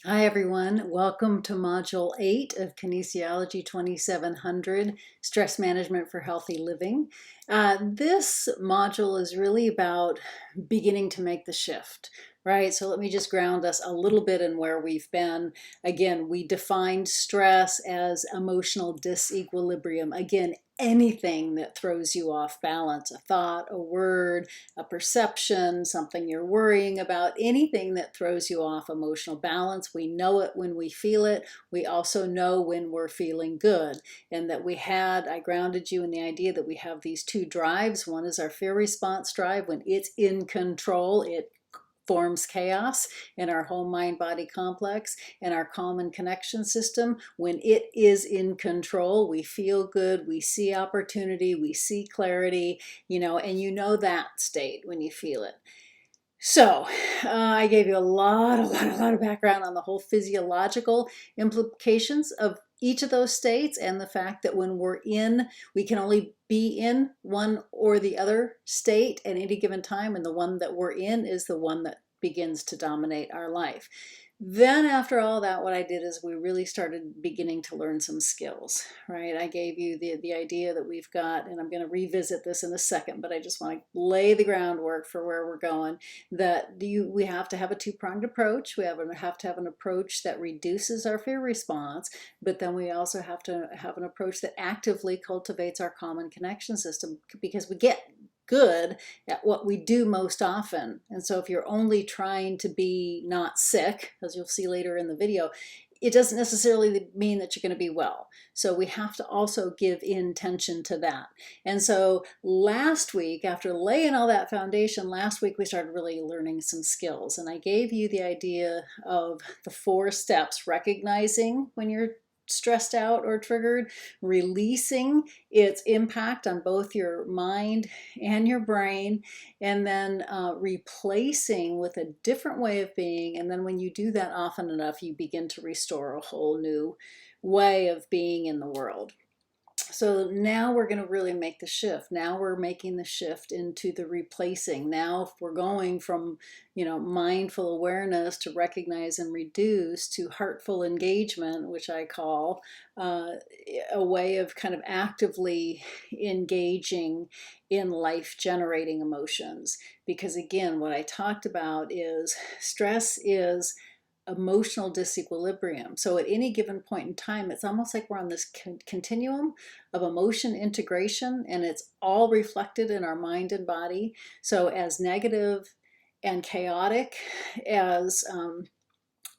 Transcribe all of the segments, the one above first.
Hi everyone, welcome to Module 8 of Kinesiology 2700, Stress Management for Healthy Living. This module is really about beginning to make the shift, right? So let me just ground us a little bit in where we've been. Again, we defined stress as emotional disequilibrium. Again, anything that throws you off balance, a thought, a word, a perception, something you're worrying about, anything that throws you off emotional balance. We know it when we feel it. We also know when we're feeling good. And that I grounded you in the idea that we have these two drives. One is our fear response drive. When it's in control, it forms chaos in our whole mind body complex. And our calm and connection system, when it is in control, we feel good, we see opportunity, we see clarity, and you know that state when you feel it. So I gave you a lot of background on the whole physiological implications of each of those states, and the fact that when we're in, we can only be in one or the other state at any given time, and the one that we're in is the one that begins to dominate our life. Then after all that, what I did is we really started beginning to learn some skills, right? I gave you the idea that we've got, and I'm going to revisit this in a second, but I just want to lay the groundwork for where we're going, that we have to have a two-pronged approach. We have to have an approach that reduces our fear response, but then we also have to have an approach that actively cultivates our common connection system, because we get good at what we do most often. And so if you're only trying to be not sick, as you'll see later in the video, it doesn't necessarily mean that you're going to be well. So we have to also give intention to that. And so last week, after laying all that foundation, last week we started really learning some skills. And I gave you the idea of the 4 steps: recognizing when you're stressed out or triggered, releasing its impact on both your mind and your brain, and then replacing with a different way of being. And then when you do that often enough, you begin to restore a whole new way of being in the world. So now we're going to really make the shift. Now we're making the shift into the replacing. Now we're going from, mindful awareness to recognize and reduce, to heartful engagement, which I call a way of kind of actively engaging in life generating emotions. Because again, what I talked about is stress is emotional disequilibrium. So at any given point in time, it's almost like we're on this continuum of emotion integration, and it's all reflected in our mind and body. So as negative and chaotic as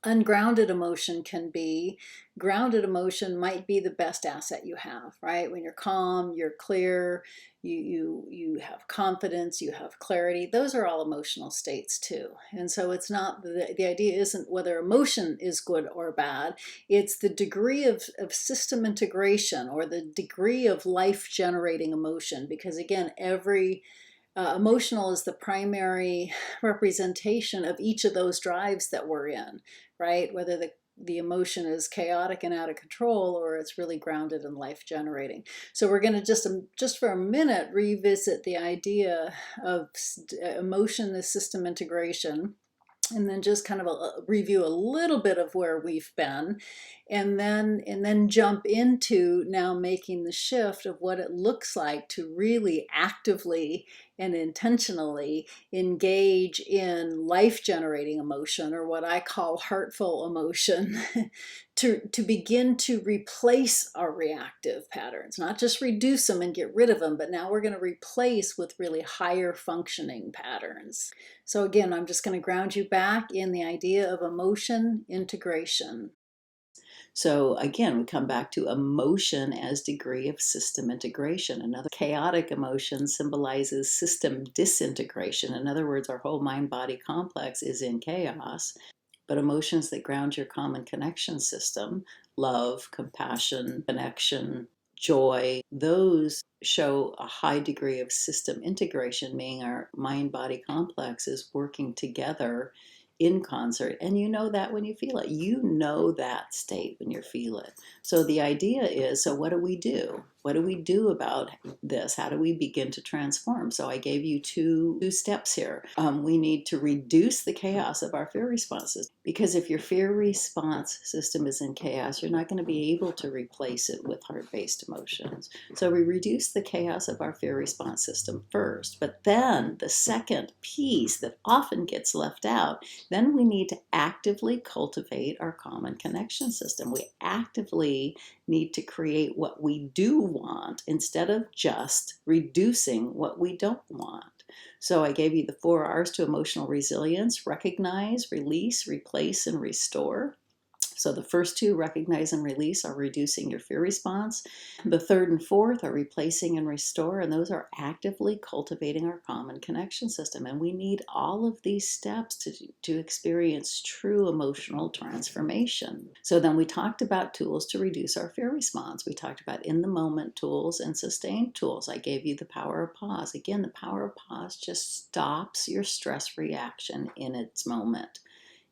ungrounded emotion can be, grounded emotion might be the best asset you have, right? When you're calm, you're clear, you have confidence, you have clarity. Those are all emotional states too. And so it's not, the idea isn't whether emotion is good or bad, it's the degree of system integration, or the degree of life generating emotion. Because again, every emotional is the primary representation of each of those drives that we're in, right? Whether the emotion is chaotic and out of control, or it's really grounded and life generating. So we're going to just for a minute revisit the idea of emotion as system integration, and then just kind of review a little bit of where we've been, and then jump into now making the shift of what it looks like to really actively and intentionally engage in life generating emotion, or what I call heartful emotion, to begin to replace our reactive patterns, not just reduce them and get rid of them, but now we're going to replace with really higher functioning patterns. So again, I'm just going to ground you back in the idea of emotion integration. So again, we come back to emotion as degree of system integration. Another chaotic emotion symbolizes system disintegration. In other words, our whole mind-body complex is in chaos. But emotions that ground your common connection system, love, compassion, connection, joy, those show a high degree of system integration, meaning our mind-body complex is working together in concert. And you know that when you feel it. You know that state when you feel it. So the idea is, so what do we do? what do we do about this? How do we begin to transform? So I gave you two steps here. We need to reduce the chaos of our fear responses, because if your fear response system is in chaos, you're not going to be able to replace it with heart-based emotions. So we reduce the chaos of our fear response system first, but then the second piece that often gets left out, then we need to actively cultivate our common connection system. We actively need to create what we do want instead of just reducing what we don't want. So I gave you the 4 R's to emotional resilience: recognize, release, replace, and restore. So the first two, recognize and release, are reducing your fear response. The third and fourth are replacing and restore, and those are actively cultivating our common connection system. And we need all of these steps to experience true emotional transformation. So then we talked about tools to reduce our fear response. We talked about in the moment tools and sustained tools. I gave you the power of pause. Again, the power of pause just stops your stress reaction in its moment.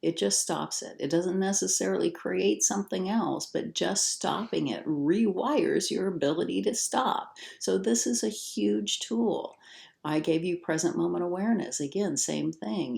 It just stops it. It doesn't necessarily create something else, but just stopping it rewires your ability to stop. So this is a huge tool. I gave you present moment awareness. Again, same thing.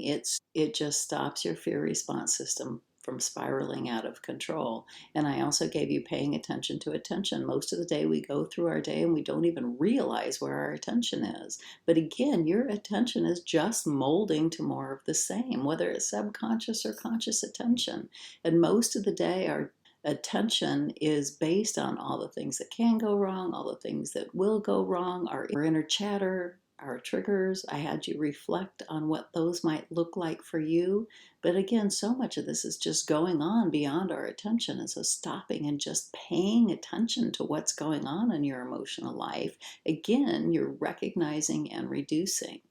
It just stops your fear response system from spiraling out of control. And I also gave you paying attention to attention. Most of the day we go through our day and we don't even realize where our attention is. But again, your attention is just molding to more of the same, whether it's subconscious or conscious attention. And most of the day, our attention is based on all the things that can go wrong, all the things that will go wrong, our inner chatter, our triggers. I had you reflect on what those might look like for you. But again, so much of this is just going on beyond our attention. And so stopping and just paying attention to what's going on in your emotional life, again, you're recognizing and reducing.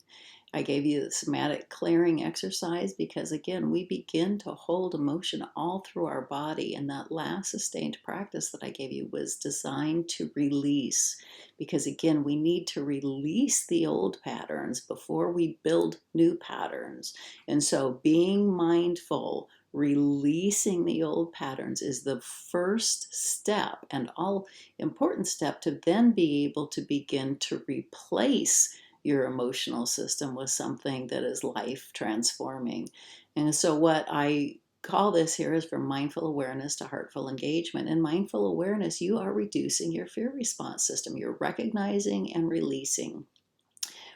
I gave you the somatic clearing exercise because, again, we begin to hold emotion all through our body. And that last sustained practice that I gave you was designed to release. Because, again, we need to release the old patterns before we build new patterns. And so being mindful, releasing the old patterns is the first step and all important step to then be able to begin to replace your emotional system with something that is life transforming. And so what I call this here is from mindful awareness to heartful engagement. In mindful awareness, you are reducing your fear response system. You're recognizing and releasing.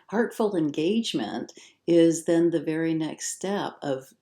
Heartful engagement is then the very next step of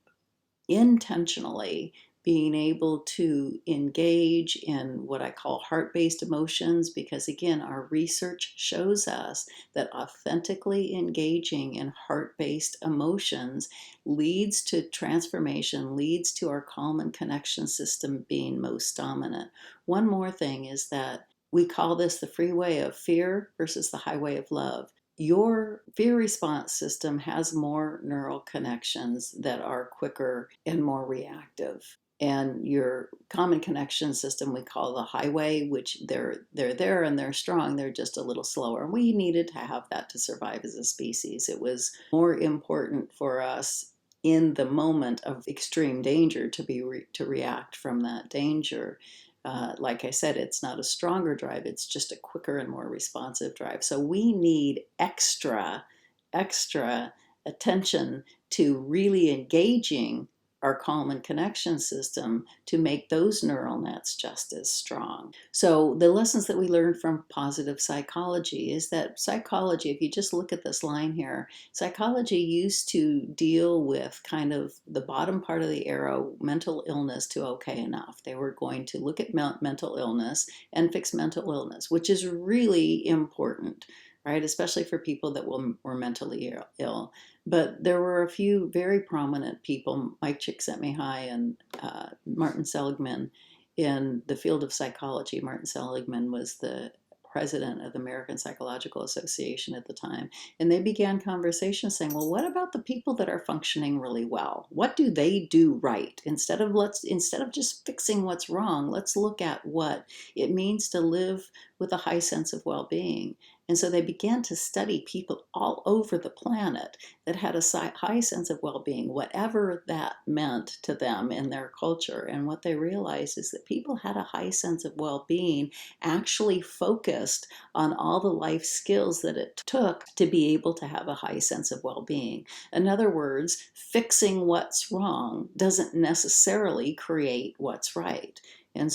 intentionally being able to engage in what I call heart-based emotions, because again, our research shows us that authentically engaging in heart-based emotions leads to transformation, leads to our calm and connection system being most dominant. One more thing is that we call this the freeway of fear versus the highway of love. Your fear response system has more neural connections that are quicker and more reactive. And your common connection system, we call the highway, which they're there and they're strong, they're just a little slower. We needed to have that to survive as a species. It was more important for us in the moment of extreme danger to react from that danger. Like I said, it's not a stronger drive, it's just a quicker and more responsive drive. So we need extra attention to really engaging our calm and connection system to make those neural nets just as strong. So the lessons that we learned from positive psychology is that psychology, if you just look at this line here, psychology used to deal with kind of the bottom part of the arrow, mental illness to okay enough. They were going to look at mental illness and fix mental illness, which is really important, right? Especially for people that were mentally ill. But there were a few very prominent people, Mike Csikszentmihalyi and Martin Seligman, in the field of psychology. Martin Seligman was the president of the American Psychological Association at the time. And they began conversations saying, well, what about the people that are functioning really well? What do they do right? Instead of just fixing what's wrong, let's look at what it means to live with a high sense of well-being. And so they began to study people all over the planet that had a high sense of well being, whatever that meant to them in their culture. And what they realized is that people had a high sense of well being actually focused on all the life skills that it took to be able to have a high sense of well being. In other words, fixing what's wrong doesn't necessarily create what's right. And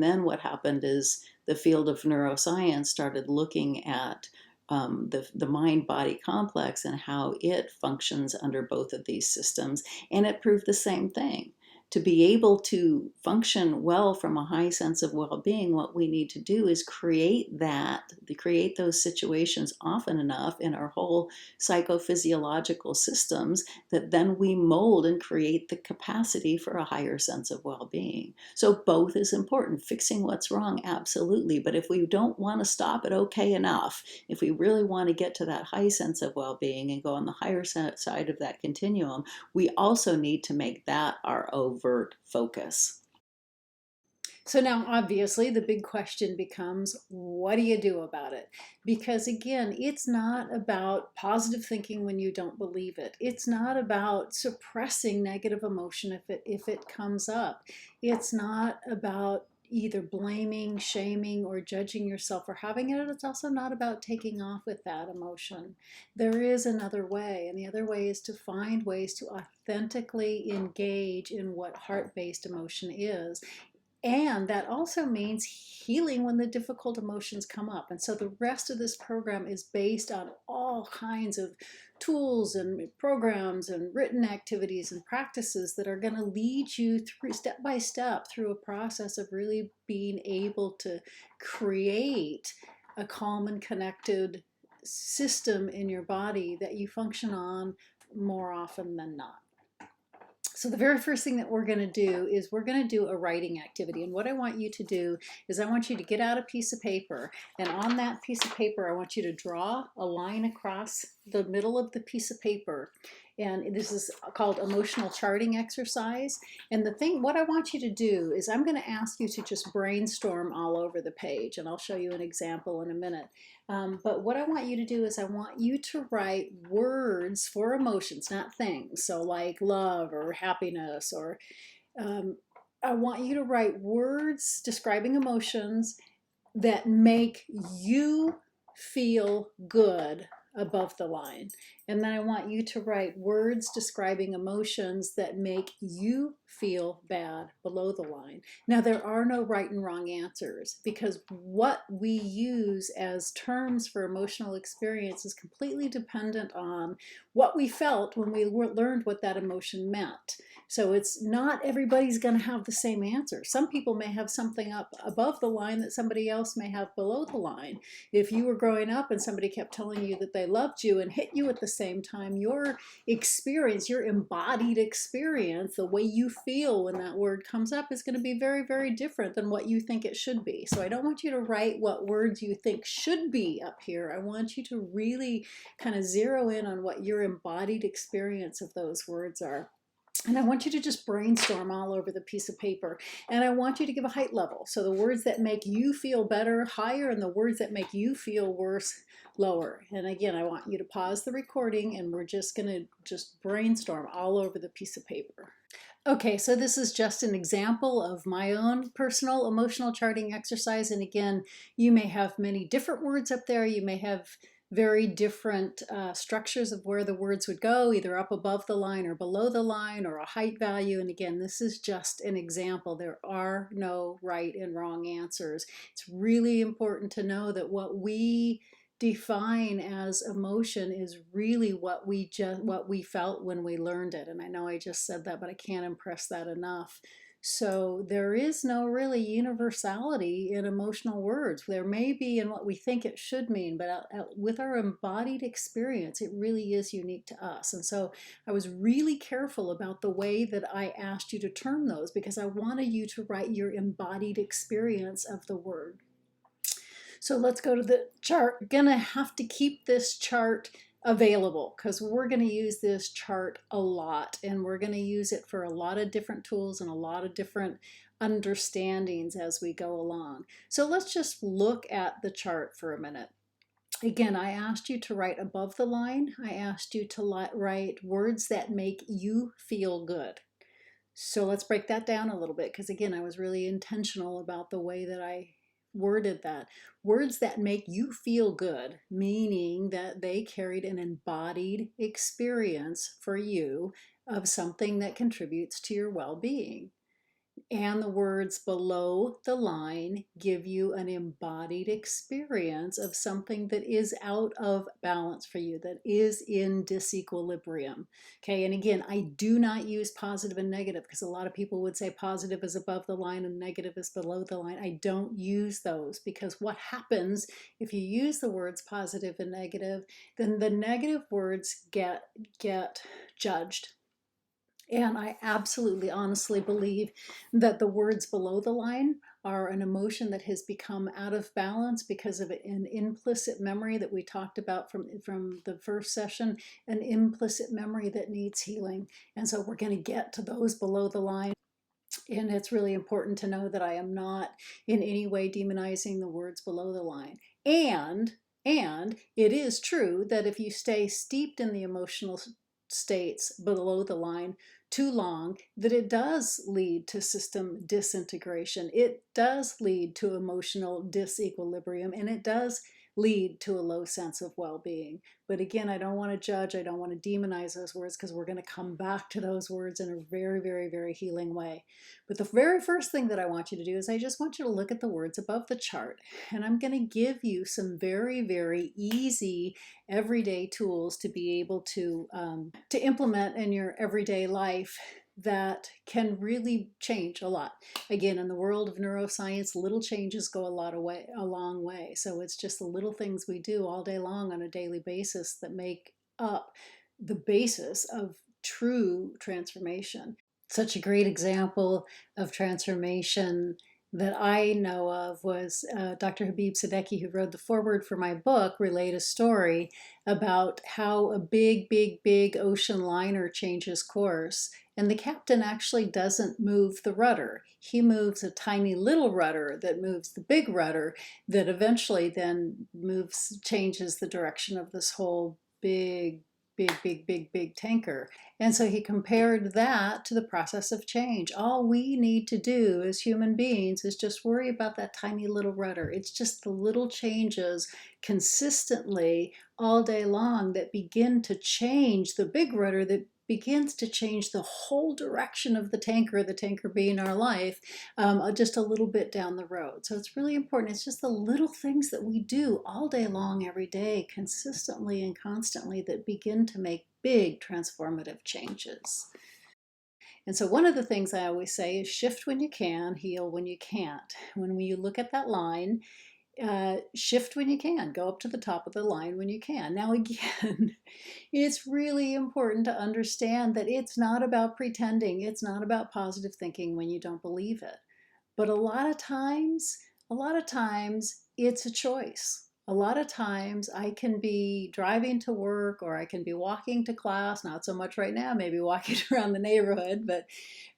then what happened is the field of neuroscience started looking at the mind body complex and how it functions under both of these systems. And it proved the same thing. To be able to function well from a high sense of well being, what we need to do is create those situations often enough in our whole psychophysiological systems that then we mold and create the capacity for a higher sense of well being. So both is important. Fixing what's wrong, absolutely. But if we don't want to stop at okay enough, if we really want to get to that high sense of well being and go on the higher side of that continuum, we also need to make that our overt focus. So now, obviously, the big question becomes, what do you do about it? Because again, it's not about positive thinking when you don't believe it. It's not about suppressing negative emotion if it comes up. It's not about either blaming, shaming, or judging yourself for having it. It's also not about taking off with that emotion. There is another way, and the other way is to find ways to authentically engage in what heart-based emotion is. And that also means healing when the difficult emotions come up. And so the rest of this program is based on all kinds of tools and programs and written activities and practices that are going to lead you through step by step through a process of really being able to create a calm and connected system in your body that you function on more often than not. So the very first thing that we're going to do is we're going to do a writing activity. And what I want you to do is I want you to get out a piece of paper. And on that piece of paper, I want you to draw a line across the middle of the piece of paper. And this is called emotional charting exercise. And what I want you to do is I'm going to ask you to just brainstorm all over the page. And I'll show you an example in a minute. But what I want you to do is I want you to write words for emotions, not things. So like love or happiness, or I want you to write words describing emotions that make you feel good above the line. And then I want you to write words describing emotions that make you feel bad below the line. Now, there are no right and wrong answers because what we use as terms for emotional experience is completely dependent on what we felt when we learned what that emotion meant. So it's not everybody's going to have the same answer. Some people may have something up above the line that somebody else may have below the line. If you were growing up and somebody kept telling you that they loved you and hit you at the same time, your experience, your embodied experience, the way you feel when that word comes up is going to be very, very different than what you think it should be. So I don't want you to write what words you think should be up here. I want you to really kind of zero in on what your embodied experience of those words are. And I want you to just brainstorm all over the piece of paper. And I want you to give a height level. So the words that make you feel better, higher, and the words that make you feel worse, lower. And again, I want you to pause the recording and we're just going to just brainstorm all over the piece of paper. Okay, so this is just an example of my own personal emotional charting exercise. And again, you may have many different words up there. You may have very different structures of where the words would go, either up above the line or below the line, or a height value. And again, this is just an example. There are no right and wrong answers. It's really important to know that what we define as emotion is really what we felt when we learned it. And I know I just said that, but I can't impress that enough. So there is no really universality in emotional words. There may be in what we think it should mean, but with our embodied experience, it really is unique to us. And so I was really careful about the way that I asked you to term those because I wanted you to write your embodied experience of the word. So let's go to the chart. We're gonna have to keep this chart available because we're going to use this chart a lot, and we're going to use it for a lot of different tools and a lot of different understandings as we go along. So let's just look at the chart for a minute. Again, I asked you to write above the line. I asked you to write words that make you feel good. So let's break that down a little bit, because again, I was really intentional about the way that I worded that. Words that make you feel good, meaning that they carried an embodied experience for you of something that contributes to your well-being. And the words below the line give you an embodied experience of something that is out of balance for you, that is in disequilibrium. Okay, and again, I do not use positive and negative, because a lot of people would say positive is above the line and negative is below the line. I don't use those, because what happens if you use the words positive and negative, then the negative words get judged. And I absolutely honestly believe that the words below the line are an emotion that has become out of balance because of an implicit memory that we talked about from the first session, an implicit memory that needs healing. And so we're going to get to those below the line. And it's really important to know that I am not in any way demonizing the words below the line. And it is true that if you stay steeped in the emotional states below the line too long, that it does lead to system disintegration. It does lead to emotional disequilibrium, and it does lead to a low sense of well-being. But again, I don't want to judge, I don't want to demonize those words, because we're going to come back to those words in a very, very, very healing way. But the very first thing that I want you to do is I just want you to look at the words above the chart. And I'm going to give you some very, very easy everyday tools to be able to implement in your everyday life that can really change a lot. Again, in the world of neuroscience, little changes go a long way. So it's just the little things we do all day long on a daily basis that make up the basis of true transformation. Such a great example of transformation that I know of was Dr. Habib Sadeki, who wrote the foreword for my book, relayed a story about how a big, big, big ocean liner changes course. And the captain actually doesn't move the rudder. He moves a tiny little rudder that moves the big rudder that eventually then changes the direction of this whole big, big, big, big, big tanker. And so he compared that to the process of change. All we need to do as human beings is just worry about that tiny little rudder. It's just the little changes consistently all day long that begin to change the big rudder, that begins to change the whole direction of the tanker being our life, just a little bit down the road. So it's really important. It's just the little things that we do all day long, every day, consistently and constantly, that begin to make big transformative changes. And so one of the things I always say is shift when you can, heal when you can't. When you look at that line, shift when you can, go up to the top of the line when you can. Now again, it's really important to understand that it's not about pretending, it's not about positive thinking when you don't believe it. But a lot of times it's a choice. A lot of times I can be driving to work, or I can be walking to class, not so much right now, maybe walking around the neighborhood, but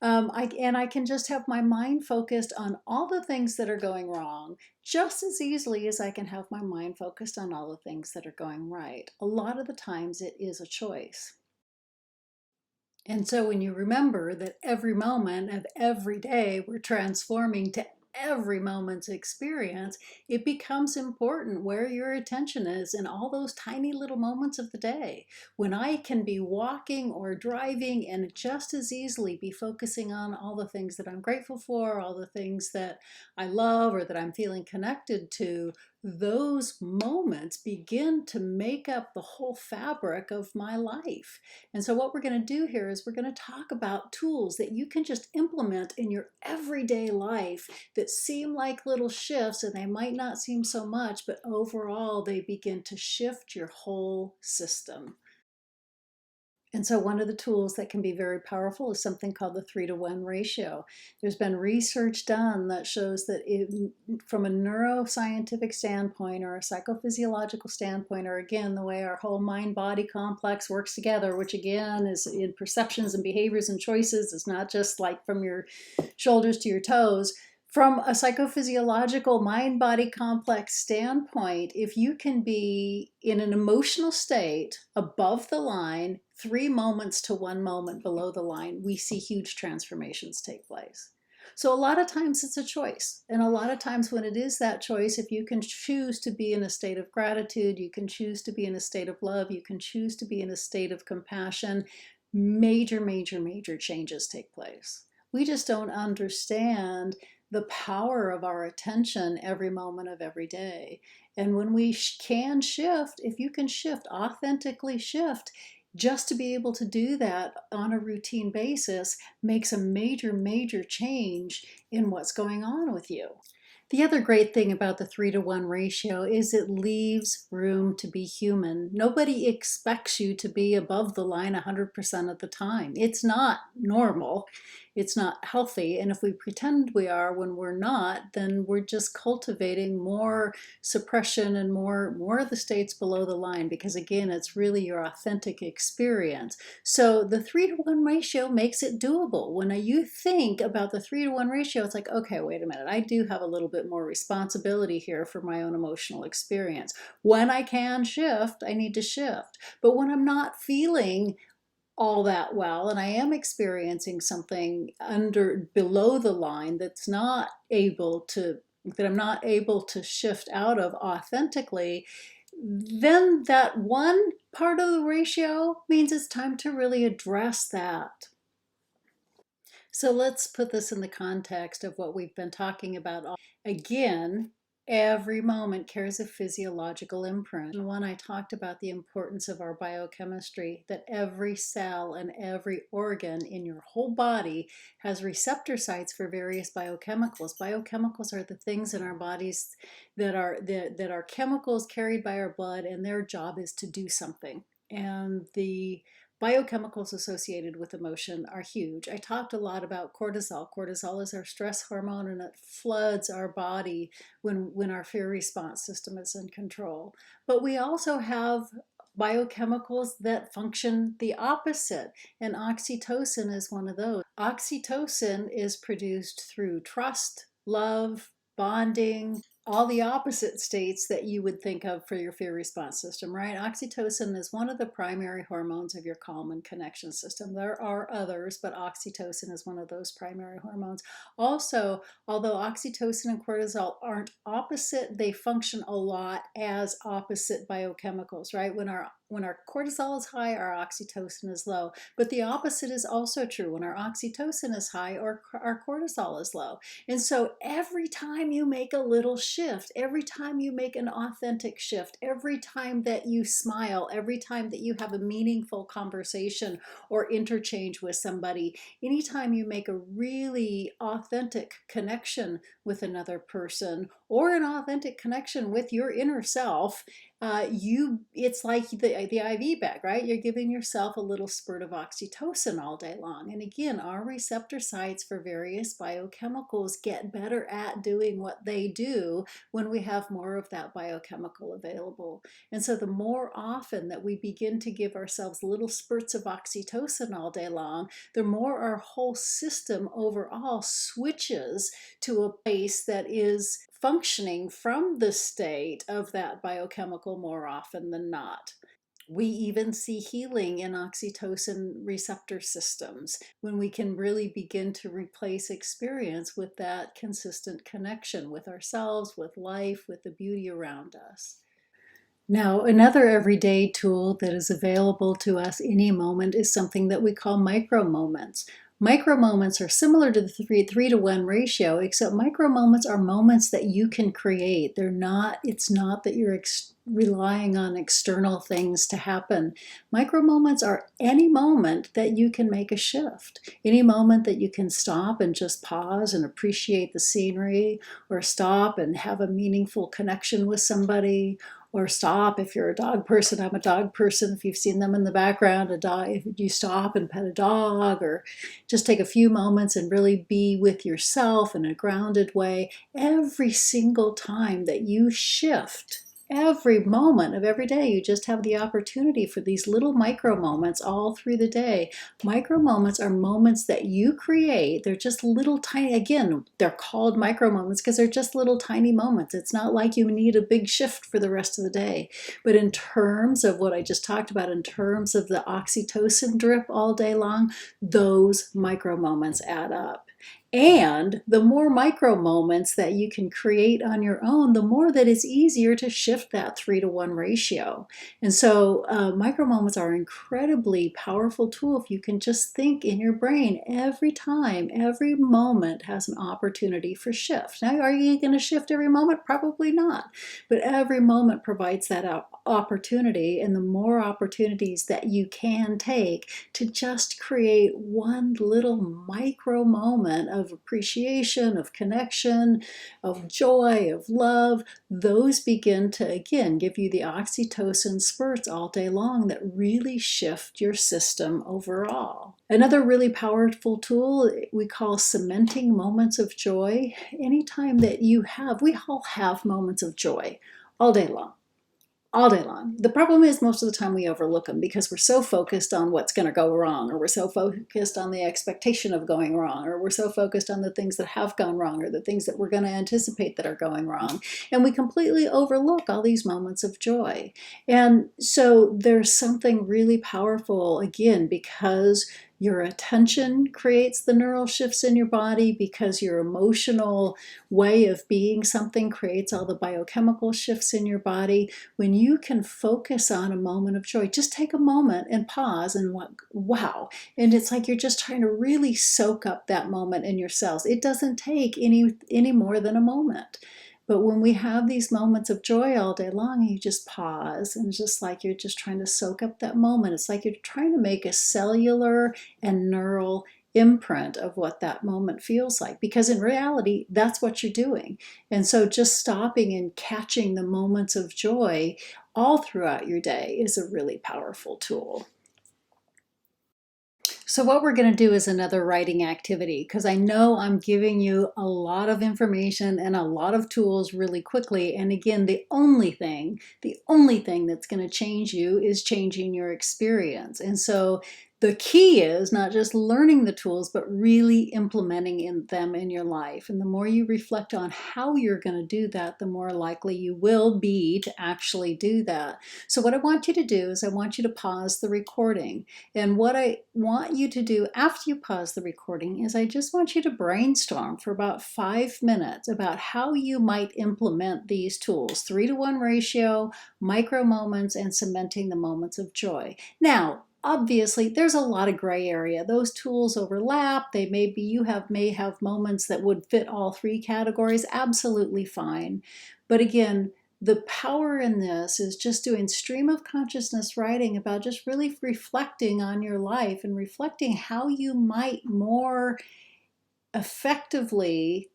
I can just have my mind focused on all the things that are going wrong just as easily as I can have my mind focused on all the things that are going right. A lot of the times it is a choice. And so when you remember that every moment of every day we're transforming to every moment's experience, it becomes important where your attention is in all those tiny little moments of the day. When I can be walking or driving and just as easily be focusing on all the things that I'm grateful for, all the things that I love or that I'm feeling connected to, those moments begin to make up the whole fabric of my life. And so what we're going to do here is we're going to talk about tools that you can just implement in your everyday life that seem like little shifts, and they might not seem so much, but overall they begin to shift your whole system. And so one of the tools that can be very powerful is something called the 3-to-1 ratio. There's been research done that shows that from a neuroscientific standpoint or a psychophysiological standpoint, or again, the way our whole mind-body complex works together, which again is in perceptions and behaviors and choices, it's not just like from your shoulders to your toes. From a psychophysiological mind body complex standpoint, if you can be in an emotional state above the line, 3 moments to 1 moment below the line, we see huge transformations take place. So a lot of times it's a choice. And a lot of times when it is that choice, if you can choose to be in a state of gratitude, you can choose to be in a state of love, you can choose to be in a state of compassion, major, major, major changes take place. We just don't understand the power of our attention every moment of every day. And when we can shift, if you can shift, authentically shift, just to be able to do that on a routine basis makes a major, major change in what's going on with you. The other great thing about the 3-to-1 ratio is it leaves room to be human. Nobody expects you to be above the line 100% of the time. It's not normal. It's not healthy. And if we pretend we are when we're not, then we're just cultivating more suppression and more of the states below the line, because again, it's really your authentic experience. So the 3-to-1 ratio makes it doable. When you think about the 3-to-1 ratio, it's like, okay, wait a minute, I do have a little bit more responsibility here for my own emotional experience. When I can shift, I need to shift. But when I'm not feeling all that well and I am experiencing something below the line that I'm not able to shift out of authentically, then that one part of the ratio means it's time to really address that. So let's put this in the context of what we've been talking about. Again, every moment carries a physiological imprint. And when I talked about the importance of our biochemistry, that every cell and every organ in your whole body has receptor sites for various biochemicals. Biochemicals are the things in our bodies that are chemicals carried by our blood, and their job is to do something. And the biochemicals associated with emotion are huge. I talked a lot about cortisol. Cortisol is our stress hormone, and it floods our body when our fear response system is in control. But we also have biochemicals that function the opposite, and oxytocin is one of those. Oxytocin is produced through trust, love, bonding, all the opposite states that you would think of for your fear response system, right? Oxytocin is one of the primary hormones of your calm and connection system. There are others, but oxytocin is one of those primary hormones. Also, although oxytocin and cortisol aren't opposite, they function a lot as opposite biochemicals, right? When our cortisol is high, our oxytocin is low. But the opposite is also true. When our oxytocin is high, our cortisol is low. And so every time you make a little shift, every time you make an authentic shift, every time that you smile, every time that you have a meaningful conversation or interchange with somebody, anytime you make a really authentic connection with another person or an authentic connection with your inner self, it's like the IV bag, right? You're giving yourself a little spurt of oxytocin all day long. And again, our receptor sites for various biochemicals get better at doing what they do when we have more of that biochemical available. And so the more often that we begin to give ourselves little spurts of oxytocin all day long, the more our whole system overall switches to a place that is functioning from the state of that biochemical more often than not. We even see healing in oxytocin receptor systems when we can really begin to replace experience with that consistent connection with ourselves, with life, with the beauty around us. Now, another everyday tool that is available to us any moment is something that we call micro moments. Micro moments are similar to the 3-to-1 ratio, except micro moments are moments that you can create. It's not that you're relying on external things to happen. Micro moments are any moment that you can make a shift, any moment that you can stop and just pause and appreciate the scenery, or stop and have a meaningful connection with somebody, or stop if you're a dog person. I'm a dog person. If you've seen them in the background, if you stop and pet a dog, or just take a few moments and really be with yourself in a grounded way. Every single time that you shift, every moment of every day, you just have the opportunity for these little micro moments all through the day. Micro moments are moments that you create. They're just little tiny, again, they're called micro moments because they're just little tiny moments. It's not like you need a big shift for the rest of the day. But in terms of what I just talked about, in terms of the oxytocin drip all day long, those micro moments add up. And the more micro moments that you can create on your own, the more that it's easier to shift that 3-to-1 ratio. And so micro moments are an incredibly powerful tool if you can just think in your brain every time, every moment has an opportunity for shift. Now, are you going to shift every moment? Probably not. But every moment provides that opportunity, and the more opportunities that you can take to just create one little micro moment of appreciation, of connection, of joy, of love, those begin to, again, give you the oxytocin spurts all day long that really shift your system overall. Another really powerful tool we call cementing moments of joy. Anytime that we all have moments of joy all day long. All day long. The problem is most of the time we overlook them because we're so focused on what's going to go wrong, or we're so focused on the expectation of going wrong, or we're so focused on the things that have gone wrong, or the things that we're going to anticipate that are going wrong. And we completely overlook all these moments of joy. And so there's something really powerful, again, because your attention creates the neural shifts in your body, because your emotional way of being something creates all the biochemical shifts in your body. When you can focus on a moment of joy, just take a moment and pause and wow. And it's like you're just trying to really soak up that moment in your cells. It doesn't take any more than a moment. But when we have these moments of joy all day long, you just pause, and it's just like you're just trying to soak up that moment. It's like you're trying to make a cellular and neural imprint of what that moment feels like, because in reality, that's what you're doing. And so just stopping and catching the moments of joy all throughout your day is a really powerful tool. So what we're going to do is another writing activity, because I know I'm giving you a lot of information and a lot of tools really quickly. And again, the only thing that's going to change you is changing your experience. And so the key is not just learning the tools, but really implementing them in your life. And the more you reflect on how you're going to do that, the more likely you will be to actually do that. So what I want you to do is I want you to pause the recording. And what I want you to do after you pause the recording is I just want you to brainstorm for about 5 minutes about how you might implement these tools: 3-to-1 ratio, micro moments, and cementing the moments of joy. Now, obviously, there's a lot of gray area. Those tools overlap. They may be, may have moments that would fit all 3 categories. Absolutely fine. But again, the power in this is just doing stream of consciousness writing about just really reflecting on your life and reflecting how you might more effectively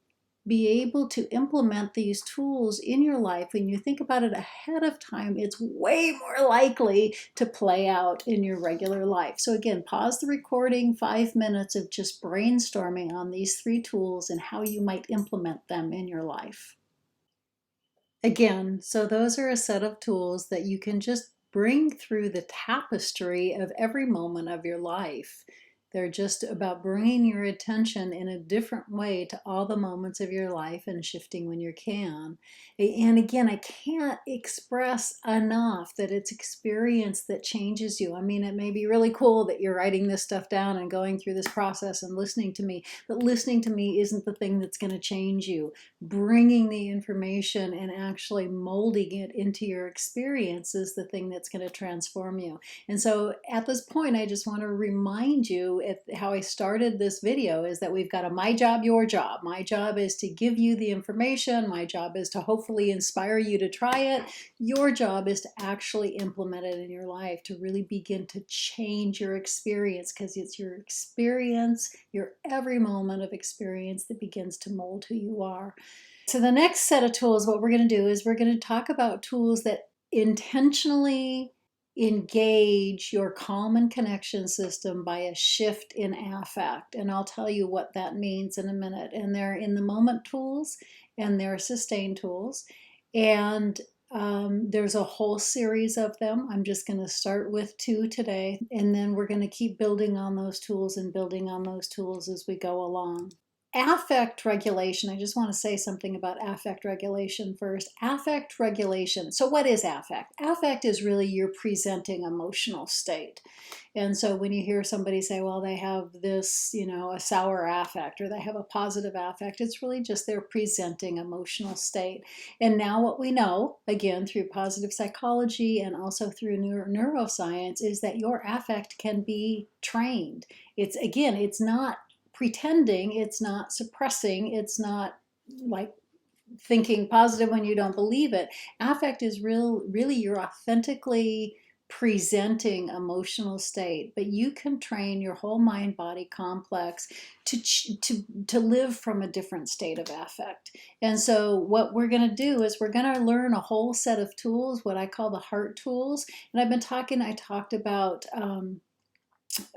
be able to implement these tools in your life. When you think about it ahead of time, it's way more likely to play out in your regular life. So again, pause the recording, 5 minutes of just brainstorming on these 3 tools and how you might implement them in your life. Again, so those are a set of tools that you can just bring through the tapestry of every moment of your life. They're just about bringing your attention in a different way to all the moments of your life and shifting when you can. And again, I can't express enough that it's experience that changes you. I mean, it may be really cool that you're writing this stuff down and going through this process and listening to me, but listening to me isn't the thing that's going to change you. Bringing the information and actually molding it into your experience is the thing that's going to transform you. And so at this point, I just want to remind you how I started this video is that we've got a my job, your job. My job is to give you the information. My job is to hopefully inspire you to try it. Your job is to actually implement it in your life, to really begin to change your experience, because it's your experience, your every moment of experience, that begins to mold who you are. So the next set of tools, what we're going to do is we're going to talk about tools that intentionally engage your calm and connection system by a shift in affect. And I'll tell you what that means in a minute. And they're in the moment tools and they're sustain tools. And There's a whole series of them. I'm just going to start with 2 today, and then we're going to keep building on those tools and building on those tools as we go along. Affect regulation. I just want to say something about affect regulation first. Affect regulation. So what is affect? Affect is really your presenting emotional state. And so when you hear somebody say, well, they have this, a sour affect or they have a positive affect, it's really just their presenting emotional state. And now what we know, again, through positive psychology and also through neuroscience, is that your affect can be trained. It's not pretending, it's not suppressing, it's not like thinking positive when you don't believe it. Affect is really your authentically presenting emotional state, but you can train your whole mind body complex to live from a different state of affect. And so what we're going to do is we're going to learn a whole set of tools, what I call the heart tools. And I talked about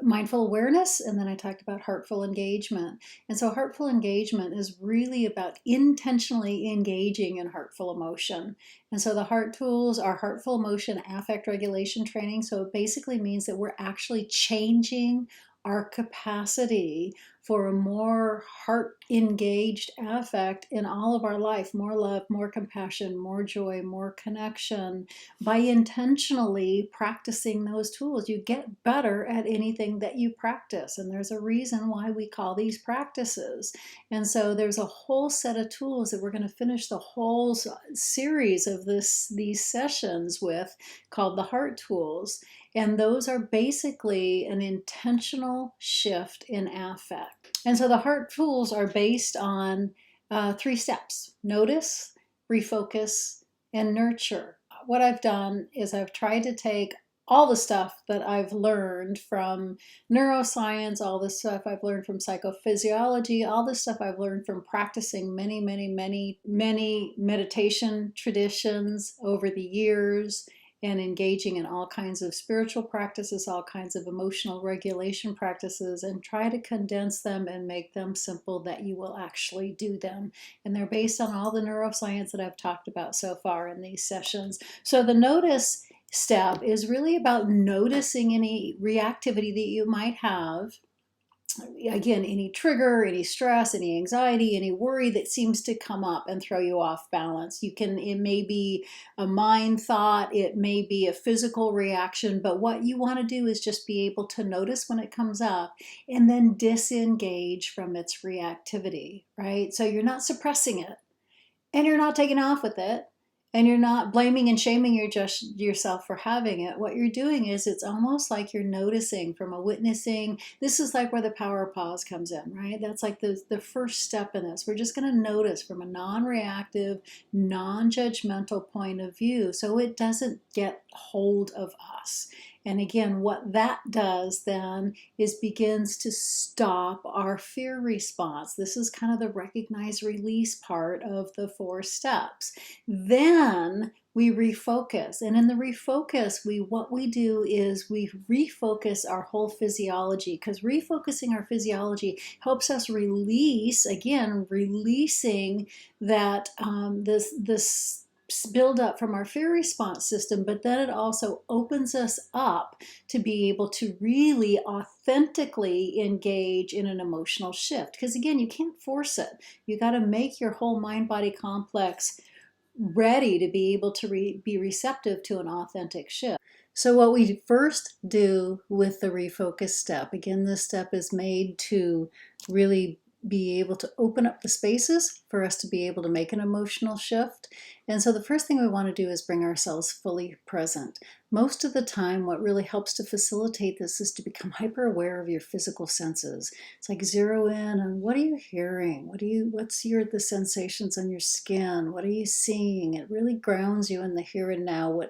mindful awareness, and then I talked about heartful engagement. And so heartful engagement is really about intentionally engaging in heartful emotion. And so the heart tools are heartful emotion affect regulation training. So it basically means that we're actually changing our capacity for a more heart engaged affect in all of our life, more love, more compassion, more joy, more connection. By intentionally practicing those tools, you get better at anything that you practice. And there's a reason why we call these practices. And so there's a whole set of tools that we're going to finish the whole series of these sessions with, called the heart tools. And those are basically an intentional shift in affect. And so the heart tools are based on 3 steps: notice, refocus, and nurture. What I've done is I've tried to take all the stuff that I've learned from neuroscience, all the stuff I've learned from psychophysiology, all the stuff I've learned from practicing many meditation traditions over the years, and engaging in all kinds of spiritual practices, all kinds of emotional regulation practices, and try to condense them and make them simple that you will actually do them. And they're based on all the neuroscience that I've talked about so far in these sessions. So the notice step is really about noticing any reactivity that you might have. Again, any trigger, any stress, any anxiety, any worry that seems to come up and throw you off balance. It may be a mind thought, it may be a physical reaction, but what you want to do is just be able to notice when it comes up and then disengage from its reactivity, right? So you're not suppressing it and you're not taking off with it. And you're not blaming and shaming yourself for having it. What you're doing is it's almost like you're noticing from a witnessing. This is like where the power of pause comes in, right? That's like the first step in this. We're just going to notice from a non-reactive, non-judgmental point of view so it doesn't get hold of us. And again, what that does then is begins to stop our fear response. This is kind of the recognize, release part of the 4 steps. Then we refocus. And in the refocus, what we do is we refocus our whole physiology, because refocusing our physiology helps us release, again, releasing that this build up from our fear response system, but then it also opens us up to be able to really authentically engage in an emotional shift. Because again, you can't force it. You got to make your whole mind body complex ready to be able to be receptive to an authentic shift. So what we first do with the refocus step, again, this step is made to really be able to open up the spaces for us to be able to make an emotional shift. And so the first thing we want to do is bring ourselves fully present. Most of the time, what really helps to facilitate this is to become hyper aware of your physical senses. It's like zero in on what are you hearing? What's the sensations on your skin? What are you seeing? It really grounds you in the here and now,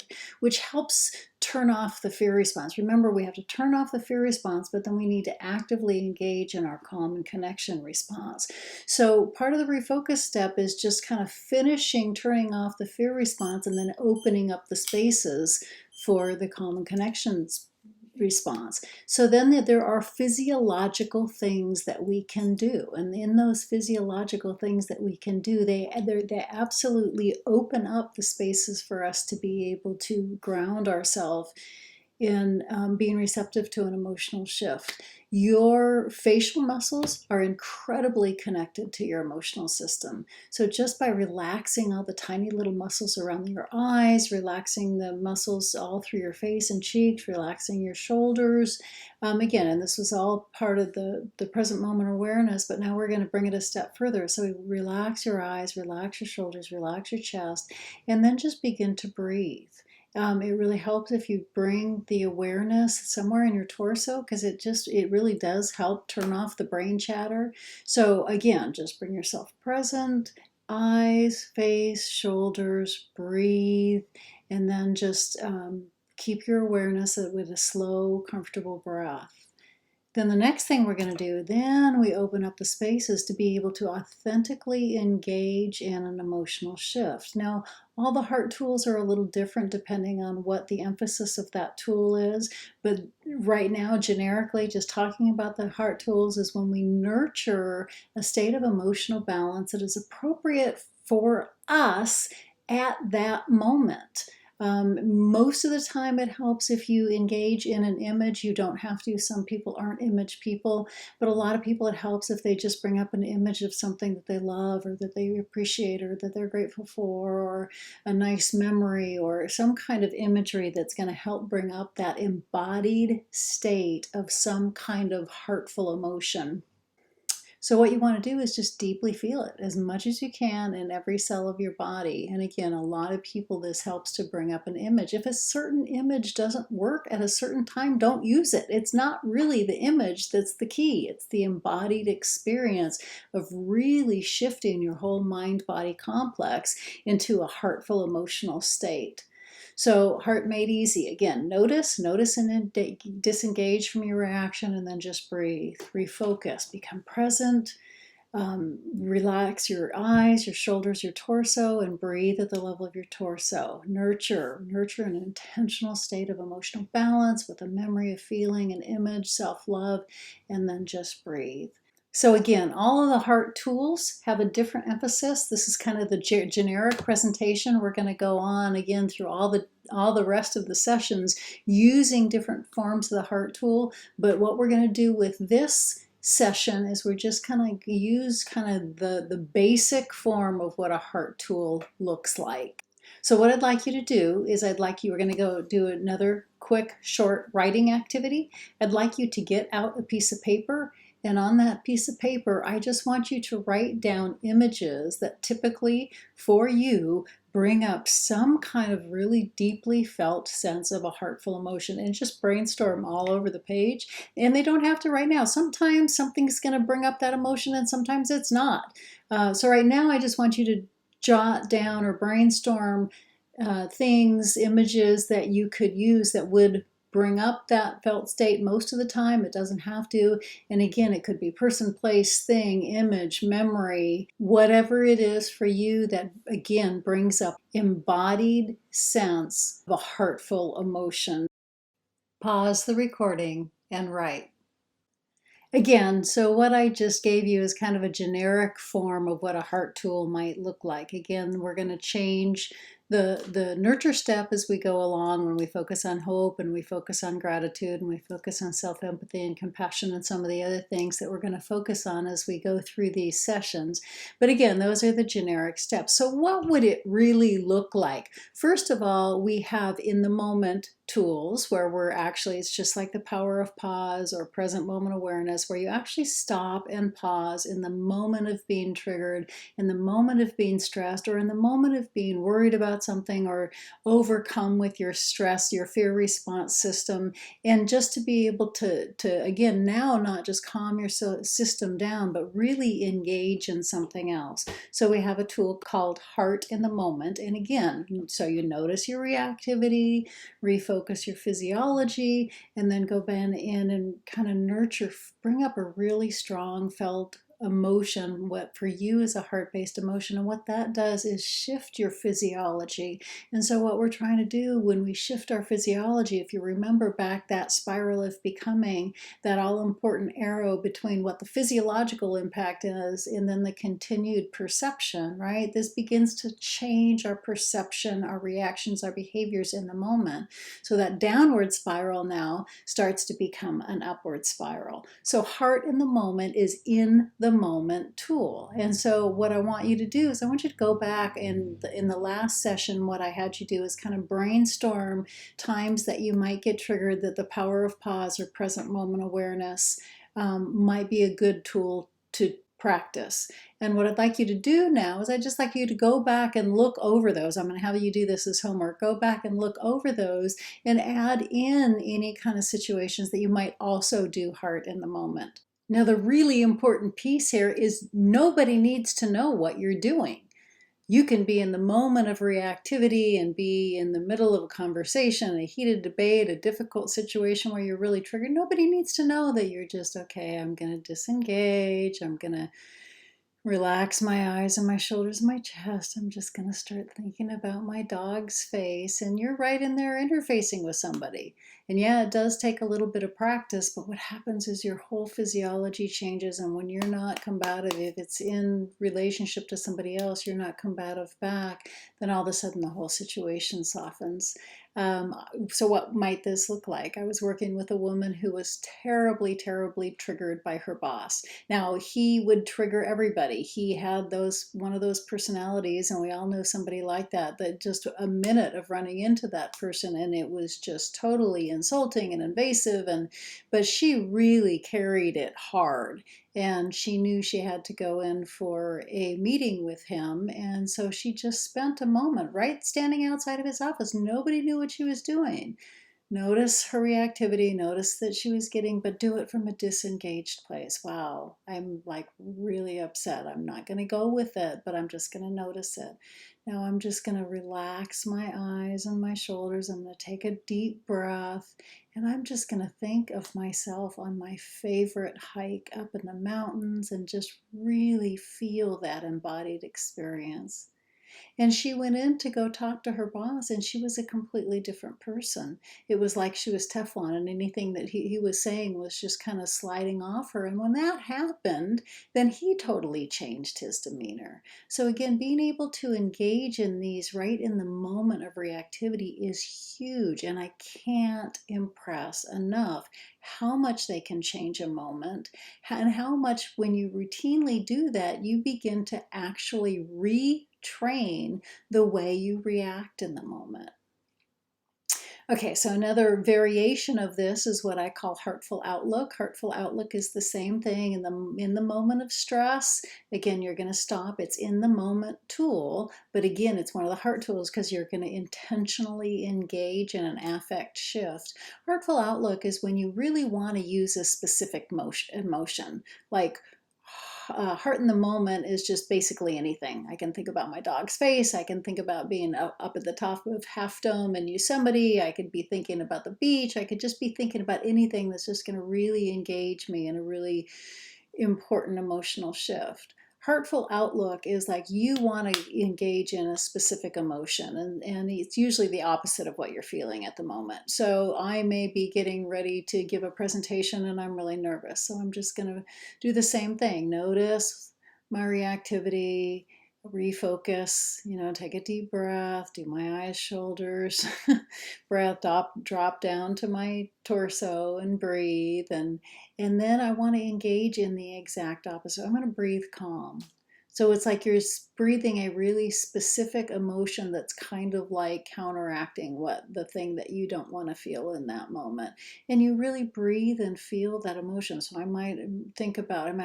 which helps turn off the fear response. Remember, we have to turn off the fear response, but then we need to actively engage in our calm and connection response. So part of the refocus step is just kind of finishing turning off the fear response and then opening up the spaces for the calm and connections response. So then there are physiological things that we can do. And in those physiological things that we can do, they absolutely open up the spaces for us to be able to ground ourselves in being receptive to an emotional shift. Your facial muscles are incredibly connected to your emotional system. So just by relaxing all the tiny little muscles around your eyes, relaxing the muscles all through your face and cheeks, relaxing your shoulders, again, and this was all part of the present moment awareness, but now we're going to bring it a step further. So relax your eyes, relax your shoulders, relax your chest, and then just begin to breathe. It really helps if you bring the awareness somewhere in your torso, because it really does help turn off the brain chatter. So again, just bring yourself present, eyes, face, shoulders, breathe, and then just keep your awareness with a slow, comfortable breath. Then the next thing we're going to do, then we open up the spaces to be able to authentically engage in an emotional shift. Now, all the heart tools are a little different depending on what the emphasis of that tool is, but right now, generically, just talking about the heart tools is when we nurture a state of emotional balance that is appropriate for us at that moment. Most of the time it helps if you engage in an image. You don't have to. Some people aren't image people, but a lot of people it helps if they just bring up an image of something that they love or that they appreciate or that they're grateful for, or a nice memory or some kind of imagery that's going to help bring up that embodied state of some kind of heartful emotion. So what you want to do is just deeply feel it as much as you can in every cell of your body. And again, a lot of people, this helps to bring up an image. If a certain image doesn't work at a certain time, don't use it. It's not really the image that's the key. It's the embodied experience of really shifting your whole mind-body complex into a heartful emotional state. So Heart Made Easy, again, notice and disengage from your reaction, and then just breathe, refocus, become present, relax your eyes, your shoulders, your torso, and breathe at the level of your torso. Nurture an intentional state of emotional balance with a memory, of feeling, an image, self-love, and then just breathe. So again, all of the heart tools have a different emphasis. This is kind of the generic presentation. We're going to go on again through all the rest of the sessions using different forms of the heart tool. But what we're going to do with this session is we're just kind of use the basic form of what a heart tool looks like. So what I'd like you to do is we're going to go do another quick short writing activity. I'd like you to get out a piece of paper, and on that piece of paper, I just want you to write down images that typically for you bring up some kind of really deeply felt sense of a heartful emotion, and just brainstorm all over the page. And they don't have to right now. Sometimes something's going to bring up that emotion and sometimes it's not. So right now I just want you to jot down or brainstorm things, images that you could use that would bring up that felt state. Most of the time it doesn't have to. And again, it could be person, place, thing, image, memory, whatever it is for you that again brings up embodied sense of a heartful emotion. Pause the recording and write. Again, so what I just gave you is kind of a generic form of what a heart tool might look like. Again, we're going to change the nurture step as we go along, when we focus on hope and we focus on gratitude and we focus on self-empathy and compassion and some of the other things that we're going to focus on as we go through these sessions. But again, those are the generic steps. So what would it really look like? First of all, we have in the moment tools where it's just like the power of pause or present moment awareness, where you actually stop and pause in the moment of being triggered, in the moment of being stressed, or in the moment of being worried about something or overcome with your stress, your fear response system, and just to be able to again, now not just calm your system down, but really engage in something else. So we have a tool called Heart in the Moment. And again, so you notice your reactivity, refocus your physiology, and then go in and kind of nurture, bring up a really strong felt emotion, what for you is a heart-based emotion, and what that does is shift your physiology. And so what we're trying to do when we shift our physiology, if you remember back that spiral of becoming, that all-important arrow between what the physiological impact is and then the continued perception, right? This begins to change our perception, our reactions, our behaviors in the moment. So that downward spiral now starts to become an upward spiral. So heart in the moment is in the moment tool. And so what I want you to do is I want you to go back and in the last session, what I had you do is kind of brainstorm times that you might get triggered, that the power of pause or present moment awareness might be a good tool to practice. And what I'd like you to do now is I'd just like you to go back and look over those. I'm going to have you do this as homework. Go back and look over those and add in any kind of situations that you might also do heart in the moment. Now, the really important piece here is nobody needs to know what you're doing. You can be in the moment of reactivity and be in the middle of a conversation, a heated debate, a difficult situation where you're really triggered. Nobody needs to know that you're just, okay, I'm going to disengage. I'm going to relax my eyes and my shoulders and my chest. I'm just going to start thinking about my dog's face. And you're right in there interfacing with somebody. And yeah, it does take a little bit of practice, but what happens is your whole physiology changes. And when you're not combative, if it's in relationship to somebody else, you're not combative back, then all of a sudden the whole situation softens. So what might this look like? I was working with a woman who was terribly, terribly triggered by her boss. Now, he would trigger everybody. He had one of those personalities, and we all know somebody like that, that just a minute of running into that person, and it was just totally insulting and invasive. But she really carried it hard. And she knew she had to go in for a meeting with him. And so she just spent a moment right standing outside of his office. Nobody knew what she was doing. Notice her reactivity, notice that she was but do it from a disengaged place. Wow, I'm like really upset. I'm not going to go with it, but I'm just going to notice it. Now I'm just going to relax my eyes and my shoulders. I'm going to take a deep breath, and I'm just going to think of myself on my favorite hike up in the mountains and just really feel that embodied experience. And she went in to go talk to her boss, and she was a completely different person. It was like she was Teflon, and anything that he was saying was just kind of sliding off her. And when that happened, then he totally changed his demeanor. So, again, being able to engage in these right in the moment of reactivity is huge. And I can't impress enough how much they can change a moment, and how much, when you routinely do that, you begin to actually retrain the way you react in the moment. Okay, so another variation of this is what I call heartful outlook. Heartful outlook is the same thing in the moment of stress. Again, you're going to stop. It's in the moment tool, but again, it's one of the heart tools because you're going to intentionally engage in an affect shift. Heartful outlook is when you really want to use a specific emotion, like heart in the moment is just basically anything. I can think about my dog's face. I can think about being up at the top of Half Dome in Yosemite. I could be thinking about the beach. I could just be thinking about anything that's just going to really engage me in a really important emotional shift. Heartful outlook is like you want to engage in a specific emotion, and it's usually the opposite of what you're feeling at the moment. So I may be getting ready to give a presentation and I'm really nervous. So I'm just going to do the same thing. Notice my reactivity, refocus, take a deep breath, do my eyes, shoulders, breath, drop down to my torso and breathe. And then I want to engage in the exact opposite. I'm going to breathe calm. So it's like you're breathing a really specific emotion that's kind of like counteracting the thing that you don't want to feel in that moment. And you really breathe and feel that emotion. So I might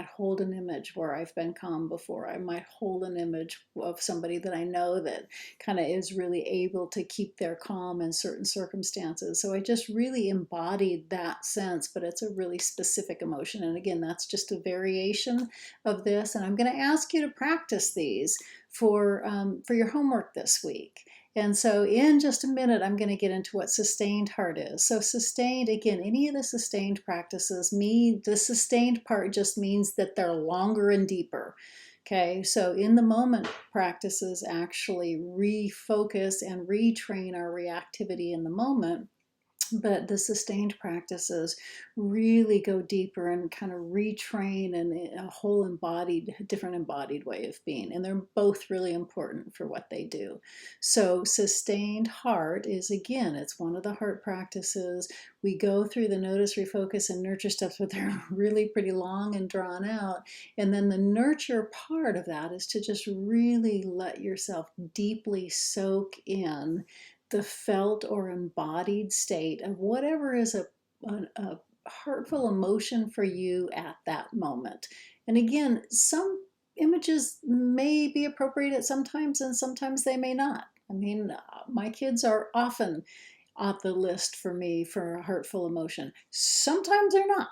hold an image where I've been calm before. I might hold an image of somebody that I know that kind of is really able to keep their calm in certain circumstances. So I just really embodied that sense, but it's a really specific emotion. And again, that's just a variation of this. And I'm going to ask you to practice these for your homework this week. And so in just a minute, I'm going to get into what sustained heart is. So sustained, again, any of the sustained practices, the sustained part just means that they're longer and deeper. Okay, so in the moment practices actually refocus and retrain our reactivity in the moment. But the sustained practices really go deeper and kind of retrain in a whole different embodied way of being. And they're both really important for what they do. So sustained heart is, again, it's one of the heart practices. We go through the notice, refocus, and nurture steps, but they're really pretty long and drawn out. And then the nurture part of that is to just really let yourself deeply soak in the felt or embodied state of whatever is a heartful emotion for you at that moment. And again, some images may be appropriate at sometimes and sometimes they may not. I mean, my kids are often on the list for me for a hurtful emotion. Sometimes they're not.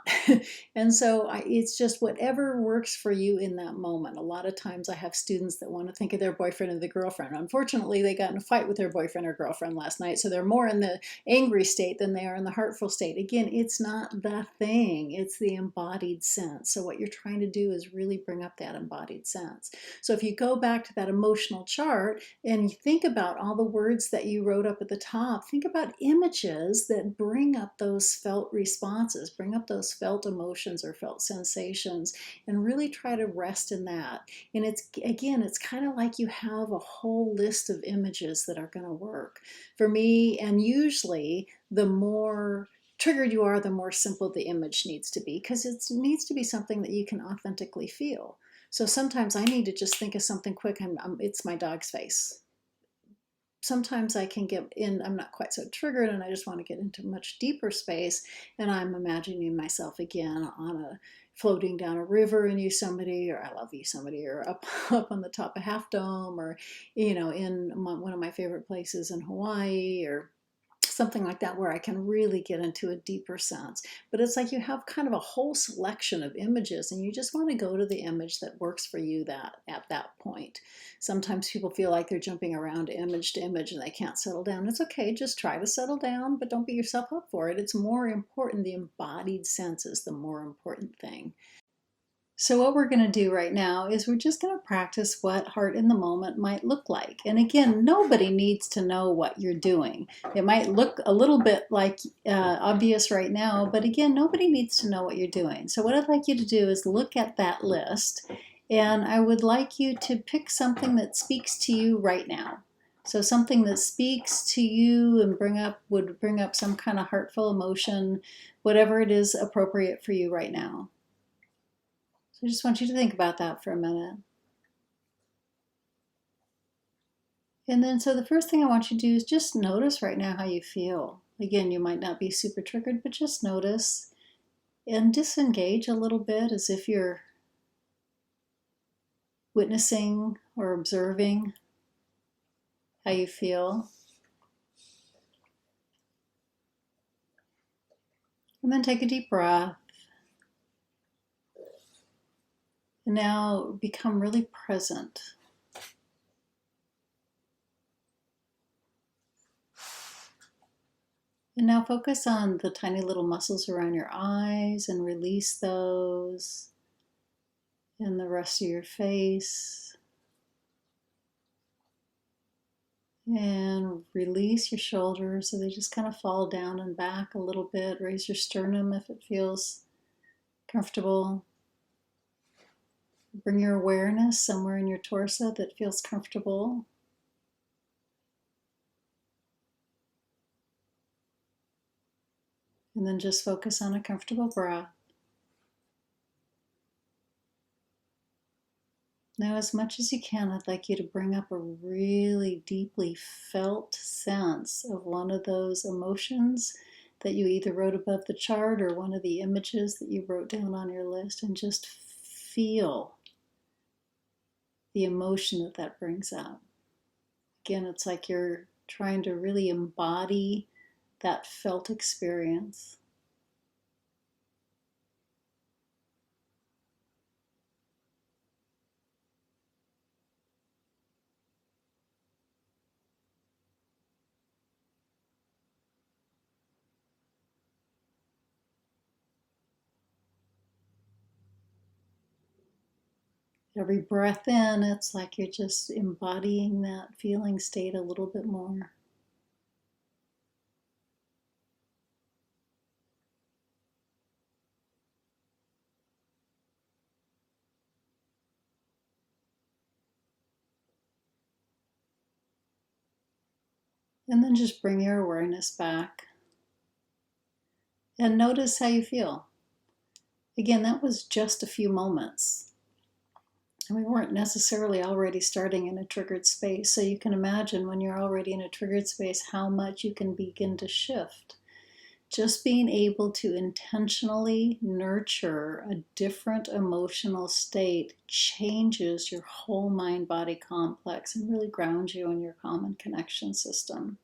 And so it's just whatever works for you in that moment. A lot of times I have students that want to think of their boyfriend or the girlfriend. Unfortunately, they got in a fight with their boyfriend or girlfriend last night, so they're more in the angry state than they are in the hurtful state. Again, it's not the thing, it's the embodied sense. So what you're trying to do is really bring up that embodied sense. So if you go back to that emotional chart and you think about all the words that you wrote up at the top, think about images that bring up those felt responses, bring up those felt emotions or felt sensations, and really try to rest in that. And it's, again, it's kind of like you have a whole list of images that are going to work. For me, and usually the more triggered you are, the more simple the image needs to be, because it needs to be something that you can authentically feel. So sometimes I need to just think of something quick. It's my dog's face. Sometimes I can get in, I'm not quite so triggered and I just want to get into much deeper space, and I'm imagining myself again on a floating down a river in Yosemite, or I love Yosemite, or up on the top of Half Dome, or in one of my favorite places in Hawaii, or something like that, where I can really get into a deeper sense. But it's like you have kind of a whole selection of images and you just want to go to the image that works for you at that point. Sometimes people feel like they're jumping around image to image and they can't settle down. It's okay, just try to settle down, but don't beat yourself up for it. It's more important, the embodied sense is the more important thing. So what we're going to do right now is we're just going to practice what heart in the moment might look like. And again, nobody needs to know what you're doing. It might look a little bit like obvious right now, but again, nobody needs to know what you're doing. So what I'd like you to do is look at that list, and I would like you to pick something that speaks to you right now. So something that speaks to you and would bring up some kind of heartful emotion, whatever it is appropriate for you right now. I just want you to think about that for a minute. And then, so the first thing I want you to do is just notice right now how you feel. Again, you might not be super triggered, but just notice and disengage a little bit as if you're witnessing or observing how you feel. And then take a deep breath. And now become really present. And now focus on the tiny little muscles around your eyes and release those, and the rest of your face. And release your shoulders so they just kind of fall down and back a little bit. Raise your sternum if it feels comfortable. Bring your awareness somewhere in your torso that feels comfortable. And then just focus on a comfortable breath. Now, as much as you can, I'd like you to bring up a really deeply felt sense of one of those emotions that you either wrote above the chart or one of the images that you wrote down on your list, and just feel the emotion that that brings up. Again, it's like you're trying to really embody that felt experience. Every breath in, it's like you're just embodying that feeling state a little bit more. And then just bring your awareness back and notice how you feel. Again, that was just a few moments. And we weren't necessarily already starting in a triggered space. So you can imagine when you're already in a triggered space how much you can begin to shift. Just being able to intentionally nurture a different emotional state changes your whole mind-body complex and really grounds you in your common connection system.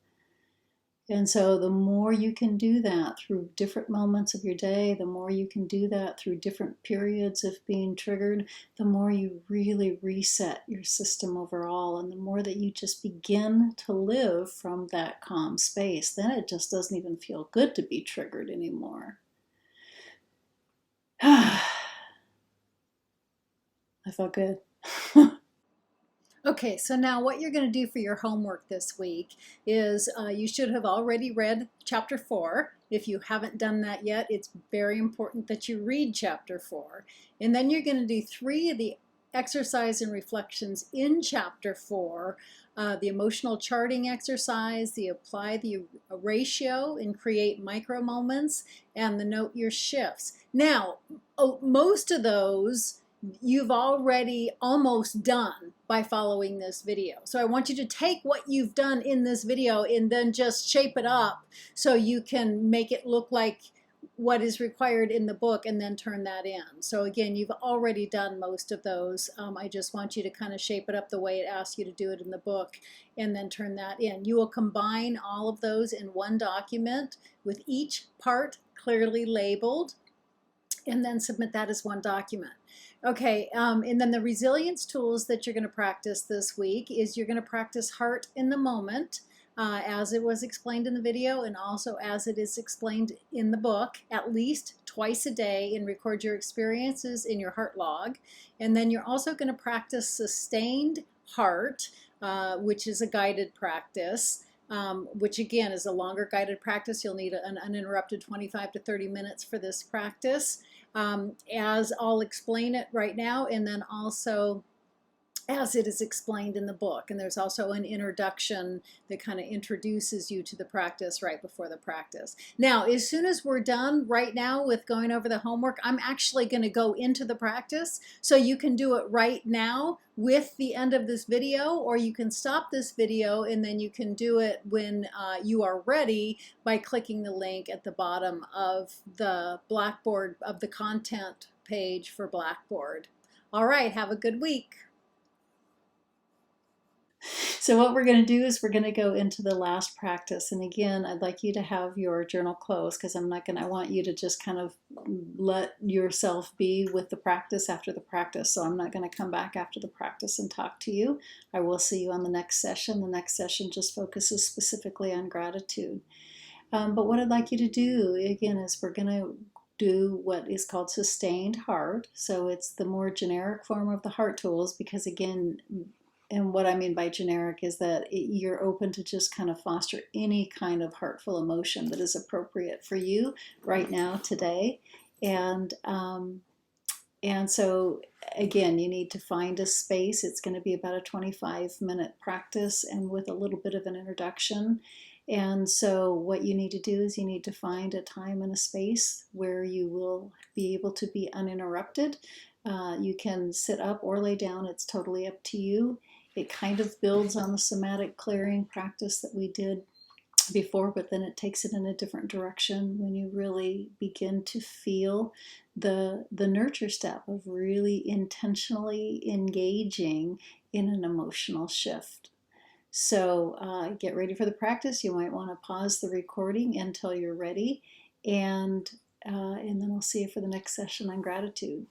And so the more you can do that through different moments of your day, the more you can do that through different periods of being triggered, the more you really reset your system overall. And the more that you just begin to live from that calm space, then it just doesn't even feel good to be triggered anymore. I felt good. Okay, so now what you're going to do for your homework this week is you should have already read chapter 4. If you haven't done that yet, it's very important that you read chapter 4. And then you're going to do 3 of the exercise and reflections in chapter 4. The emotional charting exercise, the apply the ratio and create micro moments, and the note your shifts. Now, most of those you've already almost done by following this video. So I want you to take what you've done in this video and then just shape it up so you can make it look like what is required in the book and then turn that in. So again, you've already done most of those. I just want you to kind of shape it up the way it asks you to do it in the book and then turn that in. You will combine all of those in one document with each part clearly labeled and then submit that as one document. Okay, and then the resilience tools that you're going to practice this week is you're going to practice heart in the moment as it was explained in the video and also as it is explained in the book at least twice a day, and record your experiences in your heart log. And then you're also going to practice sustained heart, which is a guided practice. Which again is a longer guided practice. You'll need an uninterrupted 25 to 30 minutes for this practice. As I'll explain it right now, and then also as it is explained in the book. And there's also an introduction that kind of introduces you to the practice right before the practice. Now, as soon as we're done right now with going over the homework, I'm actually going to go into the practice. So you can do it right now with the end of this video, or you can stop this video and then you can do it when you are ready by clicking the link at the bottom of the Blackboard, of the content page for Blackboard. All right, have a good week. So what we're going to do is we're going to go into the last practice. And again, I'd like you to have your journal closed because I want you to just kind of let yourself be with the practice after the practice. So I'm not going to come back after the practice and talk to you. I will see you on the next session. The next session just focuses specifically on gratitude. But what I'd like you to do, again, is we're going to do what is called sustained heart. So it's the more generic form of the heart tools because, again, and what I mean by generic is that you're open to just kind of foster any kind of heartful emotion that is appropriate for you right now, today. And so, again, you need to find a space. It's going to be about a 25-minute practice and with a little bit of an introduction. And so what you need to do is you need to find a time and a space where you will be able to be uninterrupted. You can sit up or lay down. It's totally up to you. It kind of builds on the somatic clearing practice that we did before, but then it takes it in a different direction when you really begin to feel the nurture step of really intentionally engaging in an emotional shift. So get ready for the practice. You might want to pause the recording until you're ready, and then I'll see you for the next session on gratitude.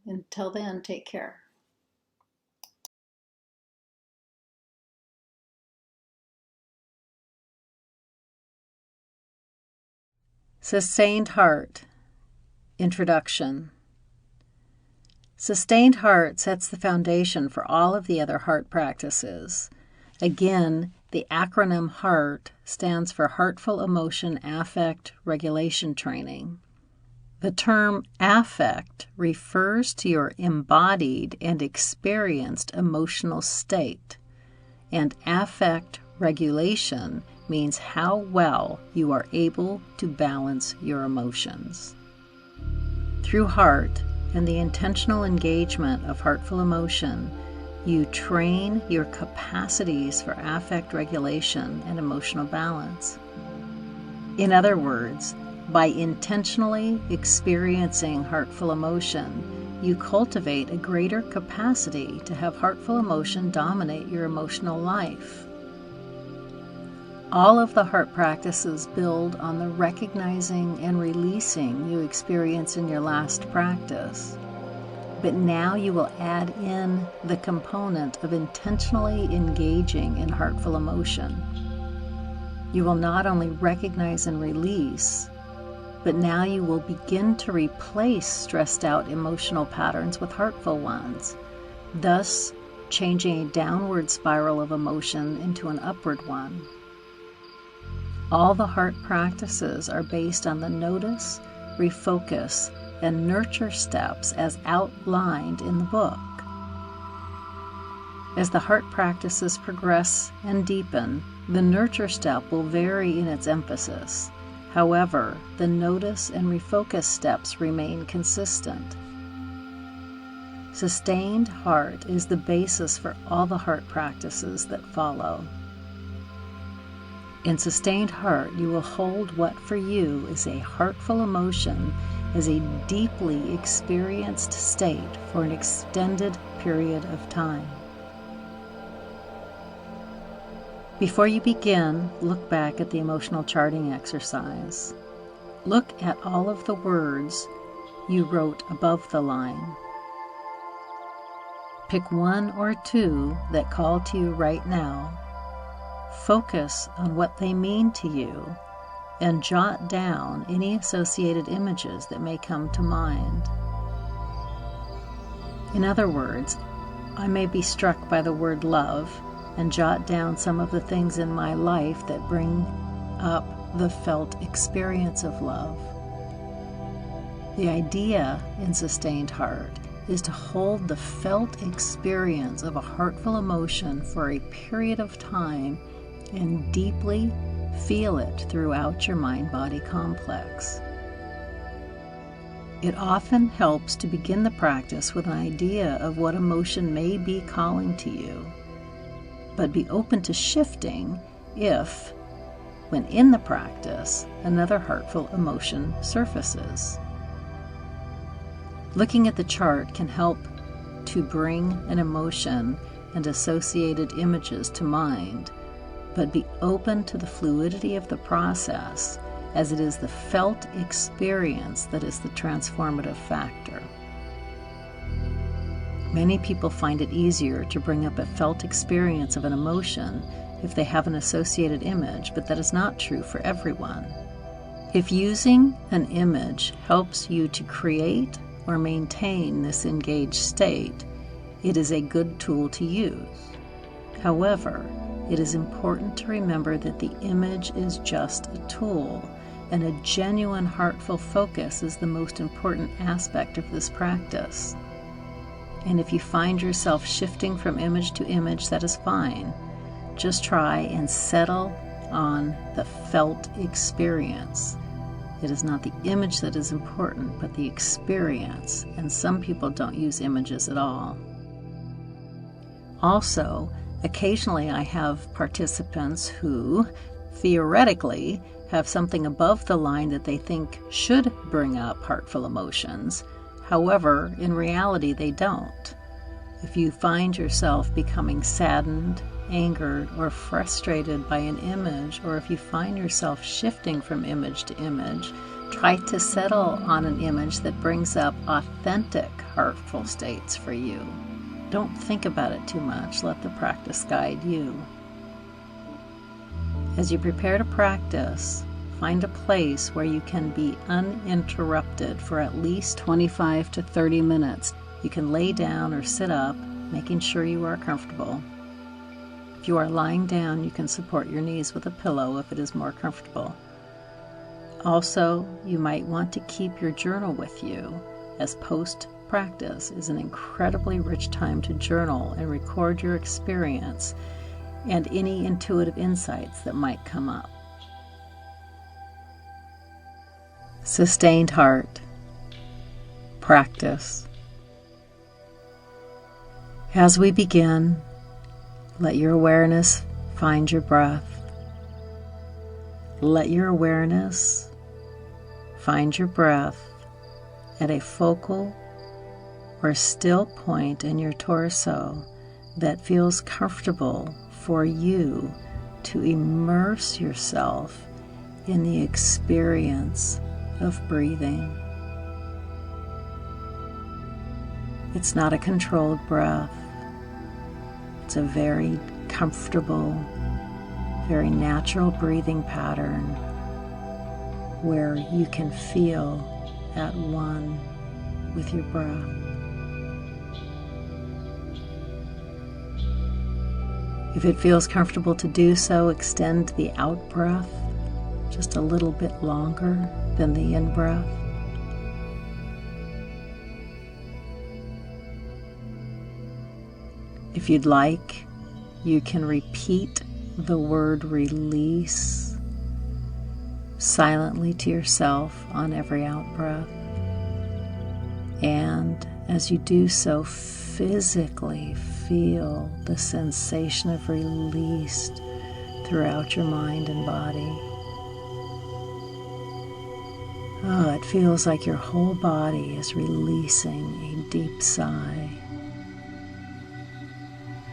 Until then, take care. Sustained Heart. Introduction. Sustained heart sets the foundation for all of the other heart practices. Again, the acronym HEART stands for Heartful Emotion Affect Regulation Training. The term affect refers to your embodied and experienced emotional state, and affect regulation means how well you are able to balance your emotions. Through heart and the intentional engagement of heartful emotion, you train your capacities for affect regulation and emotional balance. In other words, by intentionally experiencing heartful emotion, you cultivate a greater capacity to have heartful emotion dominate your emotional life. All of the heart practices build on the recognizing and releasing you experienced in your last practice. But now you will add in the component of intentionally engaging in heartful emotion. You will not only recognize and release, but now you will begin to replace stressed out emotional patterns with heartful ones, thus changing a downward spiral of emotion into an upward one. All the heart practices are based on the notice, refocus, and nurture steps as outlined in the book. As the heart practices progress and deepen, the nurture step will vary in its emphasis. However, the notice and refocus steps remain consistent. Sustained heart is the basis for all the heart practices that follow. In sustained heart, you will hold what for you is a heartful emotion as a deeply experienced state for an extended period of time. Before you begin, look back at the emotional charting exercise. Look at all of the words you wrote above the line. Pick one or two that call to you right now. Focus on what they mean to you and jot down any associated images that may come to mind. In other words, I may be struck by the word love and jot down some of the things in my life that bring up the felt experience of love. The idea in sustained heart is to hold the felt experience of a heartful emotion for a period of time and deeply feel it throughout your mind-body complex. It often helps to begin the practice with an idea of what emotion may be calling to you, but be open to shifting if, when in the practice, another heartful emotion surfaces. Looking at the chart can help to bring an emotion and associated images to mind, but be open to the fluidity of the process, as it is the felt experience that is the transformative factor. Many people find it easier to bring up a felt experience of an emotion if they have an associated image, but that is not true for everyone. If using an image helps you to create or maintain this engaged state, it is a good tool to use. However, it is important to remember that the image is just a tool, and a genuine heartful focus is the most important aspect of this practice. And if you find yourself shifting from image to image, that is fine. Just try and settle on the felt experience. It is not the image that is important, but the experience, and some people don't use images at all. Also, occasionally I have participants who, theoretically, have something above the line that they think should bring up heartful emotions. However, in reality, they don't. If you find yourself becoming saddened, angered, or frustrated by an image, or if you find yourself shifting from image to image, try to settle on an image that brings up authentic heartful states for you. Don't think about it too much. Let the practice guide you. As you prepare to practice, find a place where you can be uninterrupted for at least 25 to 30 minutes You can lay down or sit up, making sure you are comfortable. If you are lying down, you can support your knees with a pillow if it is more comfortable. Also, you might want to keep your journal with you, as post-practice is an incredibly rich time to journal and record your experience and any intuitive insights that might come up. Sustained heart. Practice. As we begin, let your awareness find your breath. Let your awareness find your breath at a focal or still point in your torso that feels comfortable for you to immerse yourself in the experience of breathing. It's not a controlled breath. It's a very comfortable, very natural breathing pattern where you can feel at one with your breath. If it feels comfortable to do so, extend the out breath just a little bit longer than the in breath. If you'd like, you can repeat the word release silently to yourself on every out breath. And as you do so, physically feel the sensation of release throughout your mind and body. Oh, it feels like your whole body is releasing a deep sigh.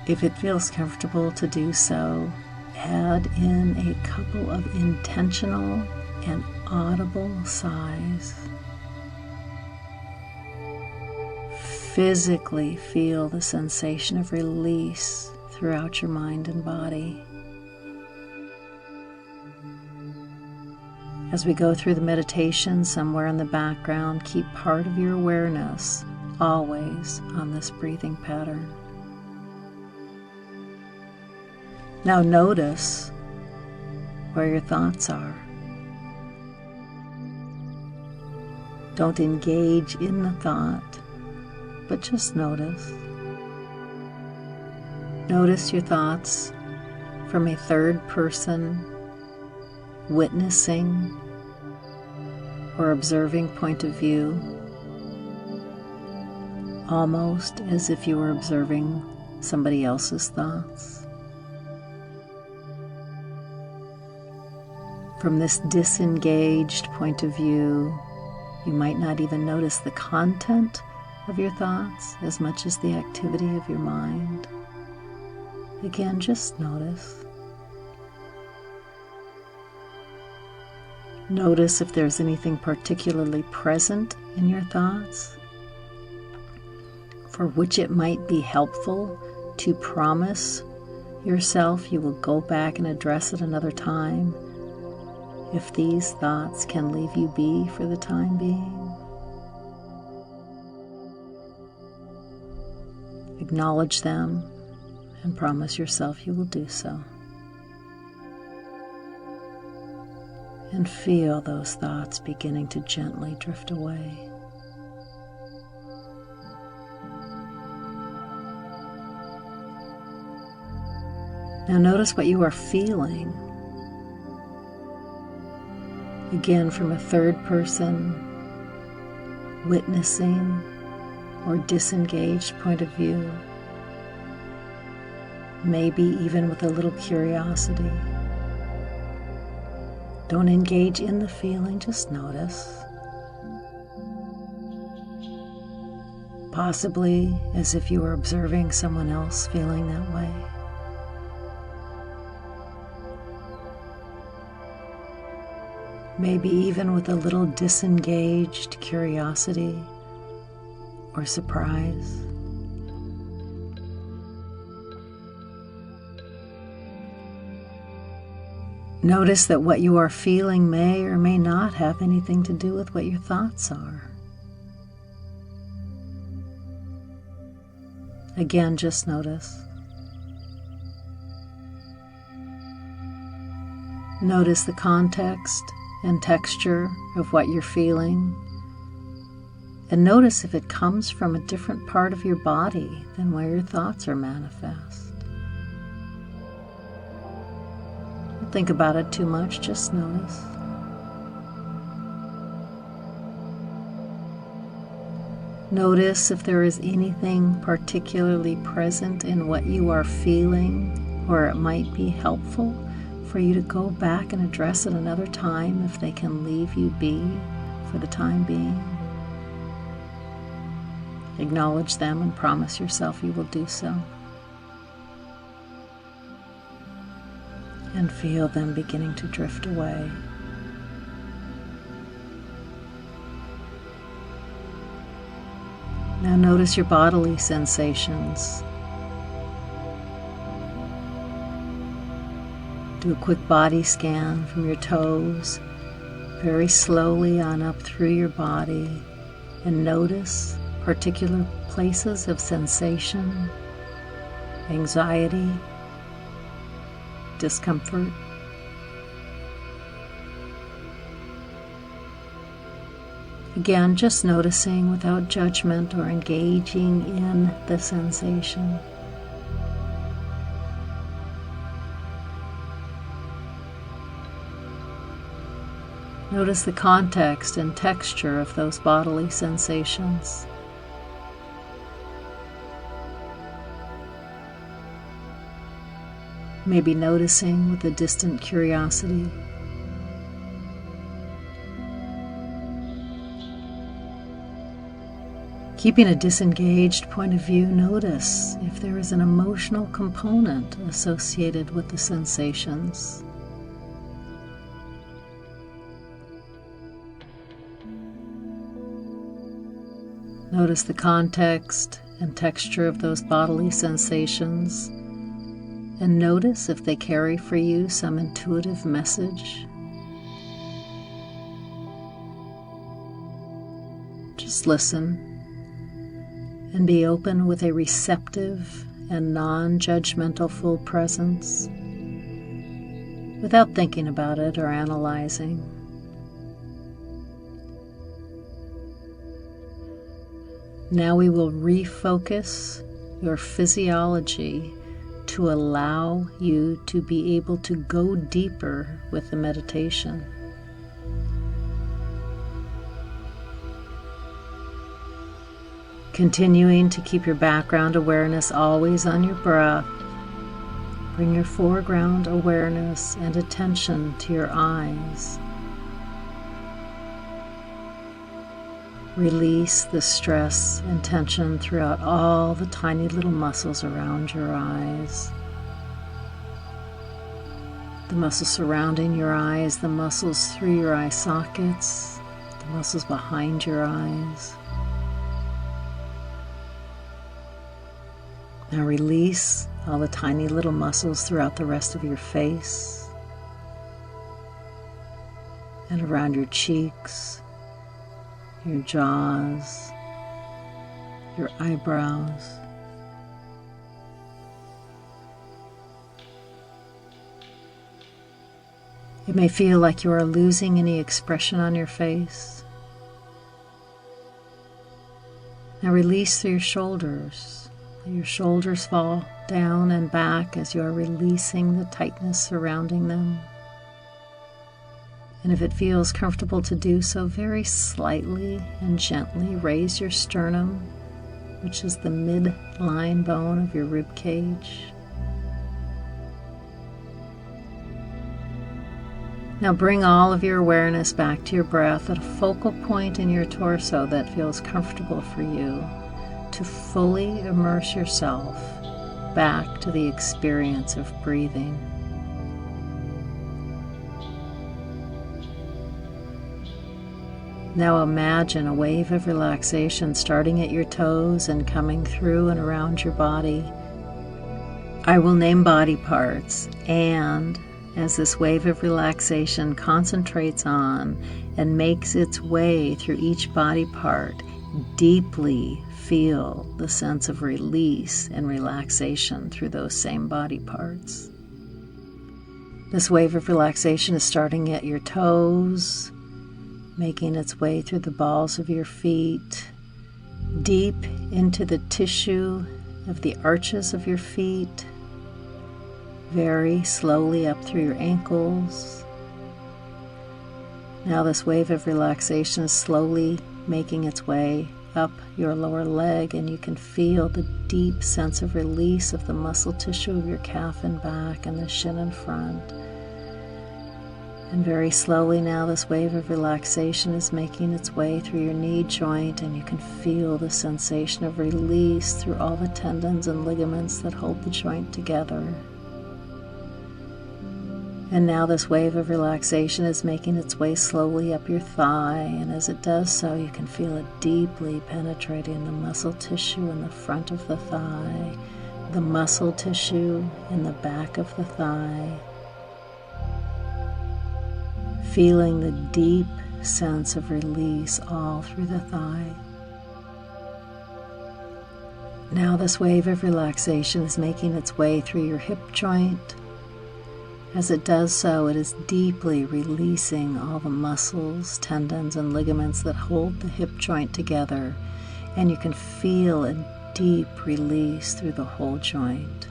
If it feels comfortable to do so, add in a couple of intentional and audible sighs. Physically feel the sensation of release throughout your mind and body. As we go through the meditation, somewhere in the background, keep part of your awareness always on this breathing pattern. Now notice where your thoughts are. Don't engage in the thought, but just notice. Notice your thoughts from a third person, witnessing or observing point of view, almost as if you were observing somebody else's thoughts. From this disengaged point of view, you might not even notice the content of your thoughts as much as the activity of your mind. Again, just notice. Notice if there's anything particularly present in your thoughts for which it might be helpful to promise yourself you will go back and address it another time if these thoughts can leave you be for the time being. Acknowledge them and promise yourself you will do so. And feel those thoughts beginning to gently drift away. Now notice what you are feeling. Again, from a third person, witnessing or disengaged point of view. Maybe even with a little curiosity. Don't engage in the feeling, just notice. Possibly as if you were observing someone else feeling that way. Maybe even with a little disengaged curiosity or surprise. Notice that what you are feeling may or may not have anything to do with what your thoughts are. Again, just notice. Notice the context and texture of what you're feeling. And notice if it comes from a different part of your body than where your thoughts are manifest. Don't think about it too much, just notice. Notice if there is anything particularly present in what you are feeling, or it might be helpful for you to go back and address it another time if they can leave you be for the time being. Acknowledge them and promise yourself you will do so. And feel them beginning to drift away. Now notice your bodily sensations. Do a quick body scan from your toes, very slowly on up through your body, and notice particular places of sensation, anxiety, discomfort. Again, just noticing without judgment or engaging in the sensation. Notice the context and texture of those bodily sensations. Maybe noticing with a distant curiosity. Keeping a disengaged point of view, notice if there is an emotional component associated with the sensations. Notice the context and texture of those bodily sensations, and notice if they carry for you some intuitive message. Just listen and be open with a receptive and non-judgmental full presence without thinking about it or analyzing. Now we will refocus your physiology to allow you to be able to go deeper with the meditation. Continuing to keep your background awareness always on your breath, bring your foreground awareness and attention to your eyes. Release the stress and tension throughout all the tiny little muscles around your eyes. The muscles surrounding your eyes, the muscles through your eye sockets, the muscles behind your eyes. Now release all the tiny little muscles throughout the rest of your face and around your cheeks, your jaws, your eyebrows. It may feel like you are losing any expression on your face. Now release through your shoulders. Let your shoulders fall down and back as you are releasing the tightness surrounding them. And if it feels comfortable to do so, very slightly and gently raise your sternum, which is the midline bone of your rib cage. Now bring all of your awareness back to your breath at a focal point in your torso that feels comfortable for you, to fully immerse yourself back to the experience of breathing. Now imagine a wave of relaxation starting at your toes and coming through and around your body. I will name body parts, and as this wave of relaxation concentrates on and makes its way through each body part, deeply feel the sense of release and relaxation through those same body parts. This wave of relaxation is starting at your toes, making its way through the balls of your feet, deep into the tissue of the arches of your feet, very slowly up through your ankles. Now this wave of relaxation is slowly making its way up your lower leg, and you can feel the deep sense of release of the muscle tissue of your calf and back and the shin and front. And very slowly now this wave of relaxation is making its way through your knee joint, and you can feel the sensation of release through all the tendons and ligaments that hold the joint together. And now this wave of relaxation is making its way slowly up your thigh, and as it does so, you can feel it deeply penetrating the muscle tissue in the front of the thigh, the muscle tissue in the back of the thigh, feeling the deep sense of release all through the thigh. Now this wave of relaxation is making its way through your hip joint. As it does so, it is deeply releasing all the muscles, tendons, and ligaments that hold the hip joint together, and you can feel a deep release through the whole joint.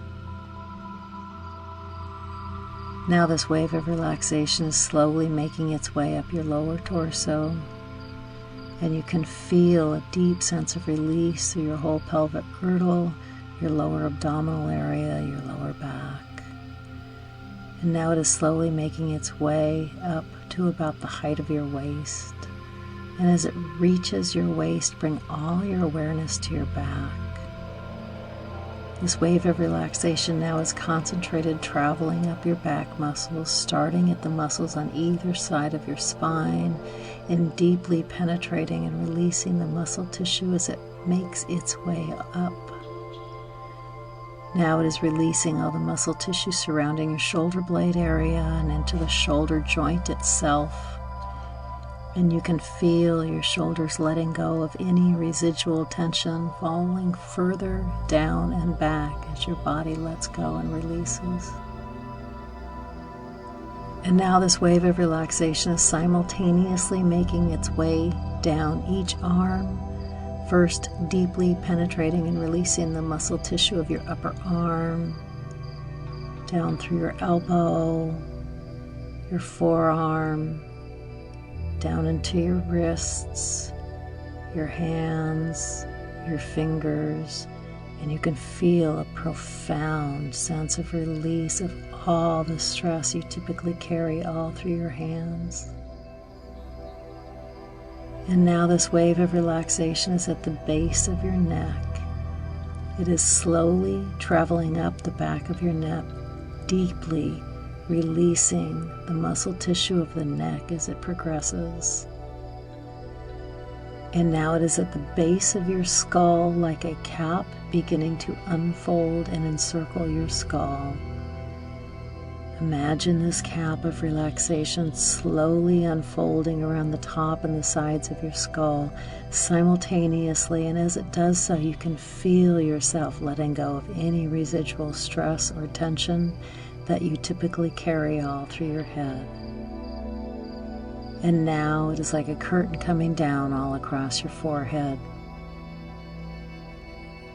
Now this wave of relaxation is slowly making its way up your lower torso, and you can feel a deep sense of release through your whole pelvic girdle, your lower abdominal area, your lower back. And now it is slowly making its way up to about the height of your waist. And as it reaches your waist, bring all your awareness to your back. This wave of relaxation now is concentrated, traveling up your back muscles, starting at the muscles on either side of your spine, and deeply penetrating and releasing the muscle tissue as it makes its way up. Now it is releasing all the muscle tissue surrounding your shoulder blade area and into the shoulder joint itself. And you can feel your shoulders letting go of any residual tension, falling further down and back as your body lets go and releases. And now this wave of relaxation is simultaneously making its way down each arm, first deeply penetrating and releasing the muscle tissue of your upper arm, down through your elbow, your forearm, down into your wrists, your hands, your fingers, and you can feel a profound sense of release of all the stress you typically carry all through your hands. And now this wave of relaxation is at the base of your neck. It is slowly traveling up the back of your neck, deeply releasing the muscle tissue of the neck as it progresses. And now it is at the base of your skull, like a cap beginning to unfold and encircle your skull. Imagine this cap of relaxation slowly unfolding around the top and the sides of your skull simultaneously, and as it does so, you can feel yourself letting go of any residual stress or tension that you typically carry all through your head. And now it is like a curtain coming down all across your forehead.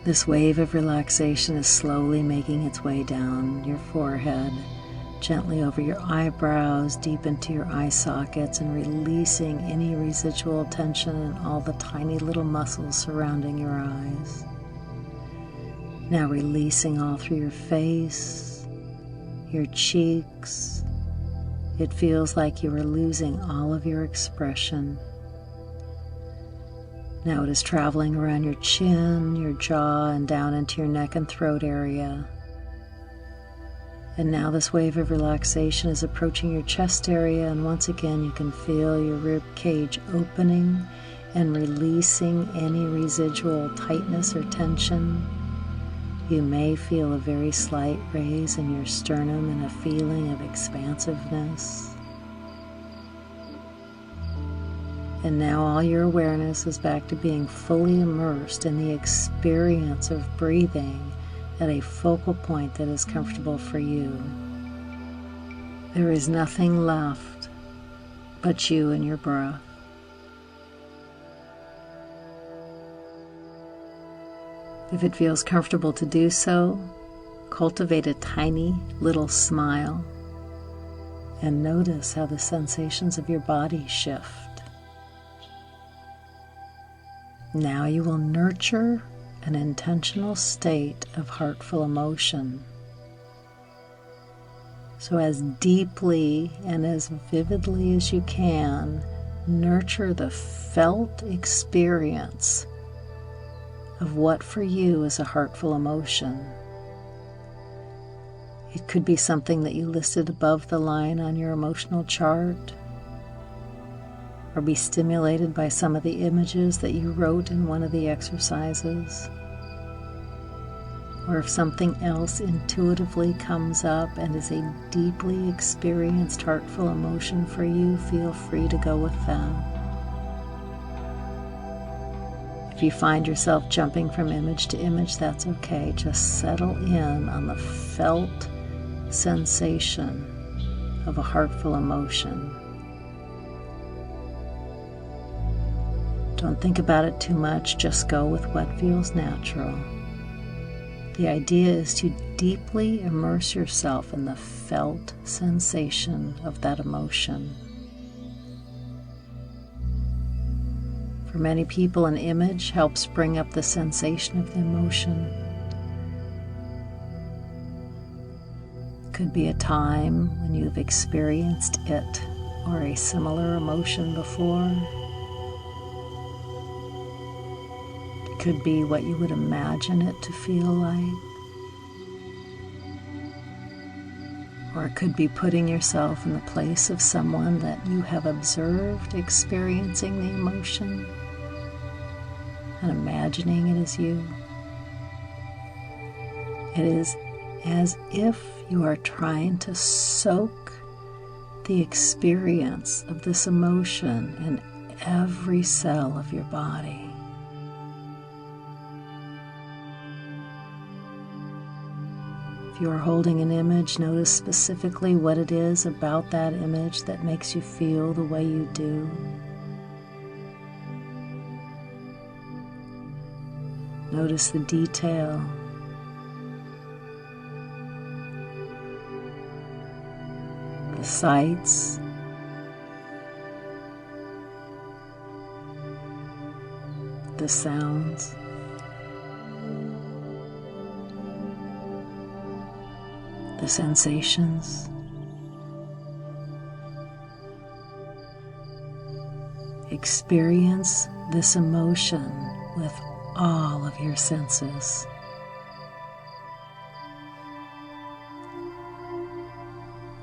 This wave of relaxation is slowly making its way down your forehead, gently over your eyebrows, deep into your eye sockets, and releasing any residual tension in all the tiny little muscles surrounding your eyes. Now releasing all through your face, your cheeks. It feels like you are losing all of your expression. Now it is traveling around your chin, your jaw, and down into your neck and throat area. And now this wave of relaxation is approaching your chest area, and once again you can feel your rib cage opening and releasing any residual tightness or tension. You may feel a very slight raise in your sternum and a feeling of expansiveness. And now all your awareness is back to being fully immersed in the experience of breathing at a focal point that is comfortable for you. There is nothing left but you and your breath. If it feels comfortable to do so, cultivate a tiny little smile and notice how the sensations of your body shift. Now you will nurture an intentional state of heartful emotion. So as deeply and as vividly as you can, nurture the felt experience of what for you is a heartful emotion. It could be something that you listed above the line on your emotional chart, or be stimulated by some of the images that you wrote in one of the exercises. Or if something else intuitively comes up and is a deeply experienced heartful emotion for you, feel free to go with that. If you find yourself jumping from image to image, that's okay. Just settle in on the felt sensation of a heartful emotion. Don't think about it too much, just go with what feels natural. The idea is to deeply immerse yourself in the felt sensation of that emotion. For many people, an image helps bring up the sensation of the emotion. It could be a time when you've experienced it or a similar emotion before. It could be what you would imagine it to feel like. Or it could be putting yourself in the place of someone that you have observed experiencing the emotion and imagining it as you. It is as if you are trying to soak the experience of this emotion in every cell of your body. If you are holding an image, notice specifically what it is about that image that makes you feel the way you do. Notice the detail. The sights. The sounds. The sensations. Experience this emotion with all of your senses.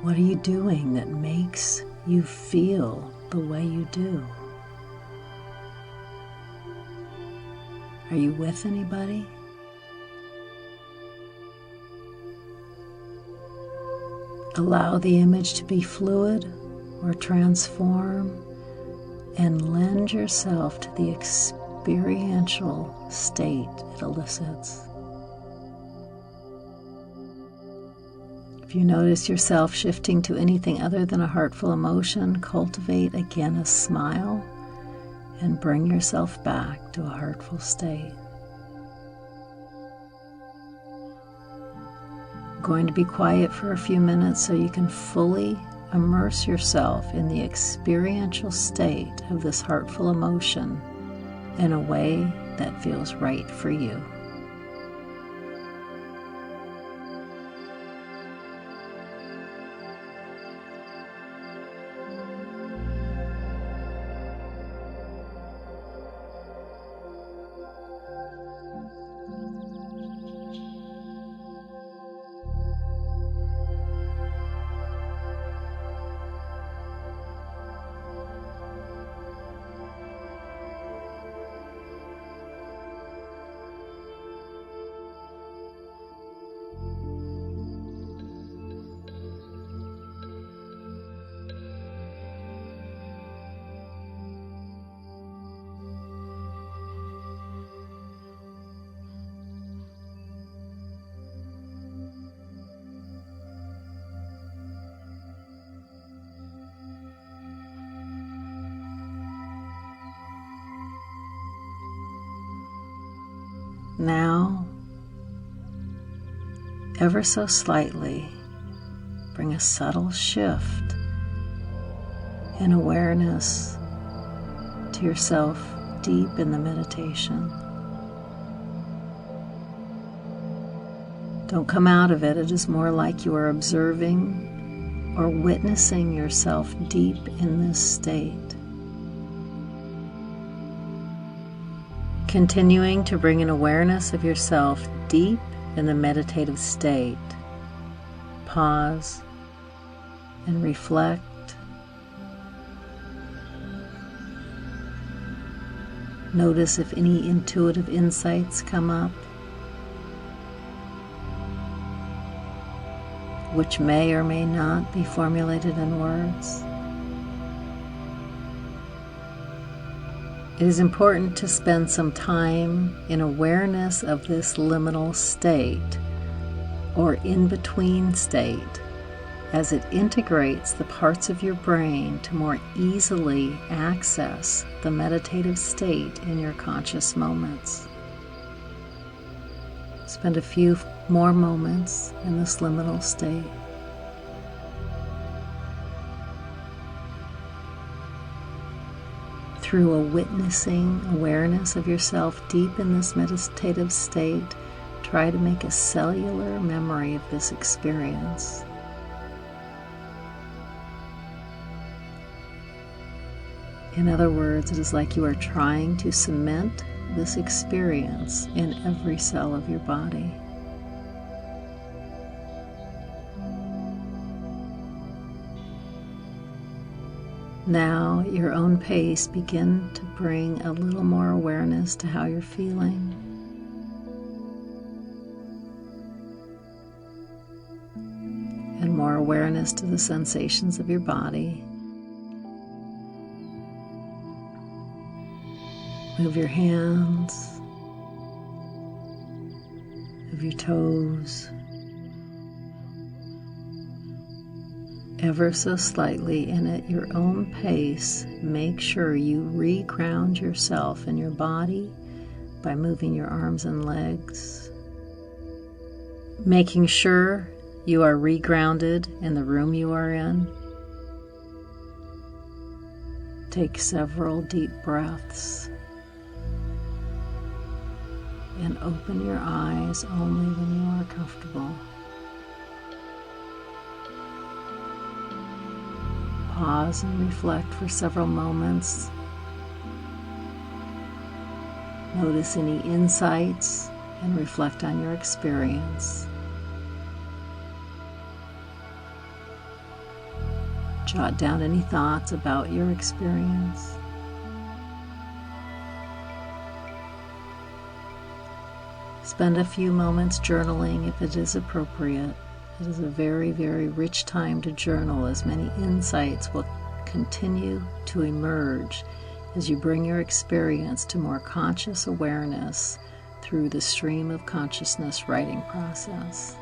What are you doing that makes you feel the way you do? Are you with anybody? Allow the image to be fluid or transform and lend yourself to the experiential state it elicits. If you notice yourself shifting to anything other than a heartful emotion, cultivate again a smile and bring yourself back to a heartful state. I'm going to be quiet for a few minutes so you can fully immerse yourself in the experiential state of this heartful emotion in a way that feels right for you. Now, ever so slightly, bring a subtle shift in awareness to yourself deep in the meditation. Don't come out of it. It is more like you are observing or witnessing yourself deep in this state. Continuing to bring an awareness of yourself deep in the meditative state. Pause and reflect. Notice if any intuitive insights come up, which may or may not be formulated in words. It is important to spend some time in awareness of this liminal state or in-between state as it integrates the parts of your brain to more easily access the meditative state in your conscious moments. Spend a few more moments in this liminal state. Through a witnessing awareness of yourself deep in this meditative state, try to make a cellular memory of this experience. In other words, it is like you are trying to cement this experience in every cell of your body. Now, at your own pace, begin to bring a little more awareness to how you're feeling. And more awareness to the sensations of your body. Move your hands, move your toes, ever so slightly, and at your own pace, make sure you re-ground yourself in your body by moving your arms and legs, making sure you are re-grounded in the room you are in. Take several deep breaths and open your eyes only when you are comfortable. Pause and reflect for several moments. Notice any insights and reflect on your experience. Jot down any thoughts about your experience. Spend a few moments journaling if it is appropriate. It is a very, very rich time to journal, as many insights will continue to emerge as you bring your experience to more conscious awareness through the stream of consciousness writing process.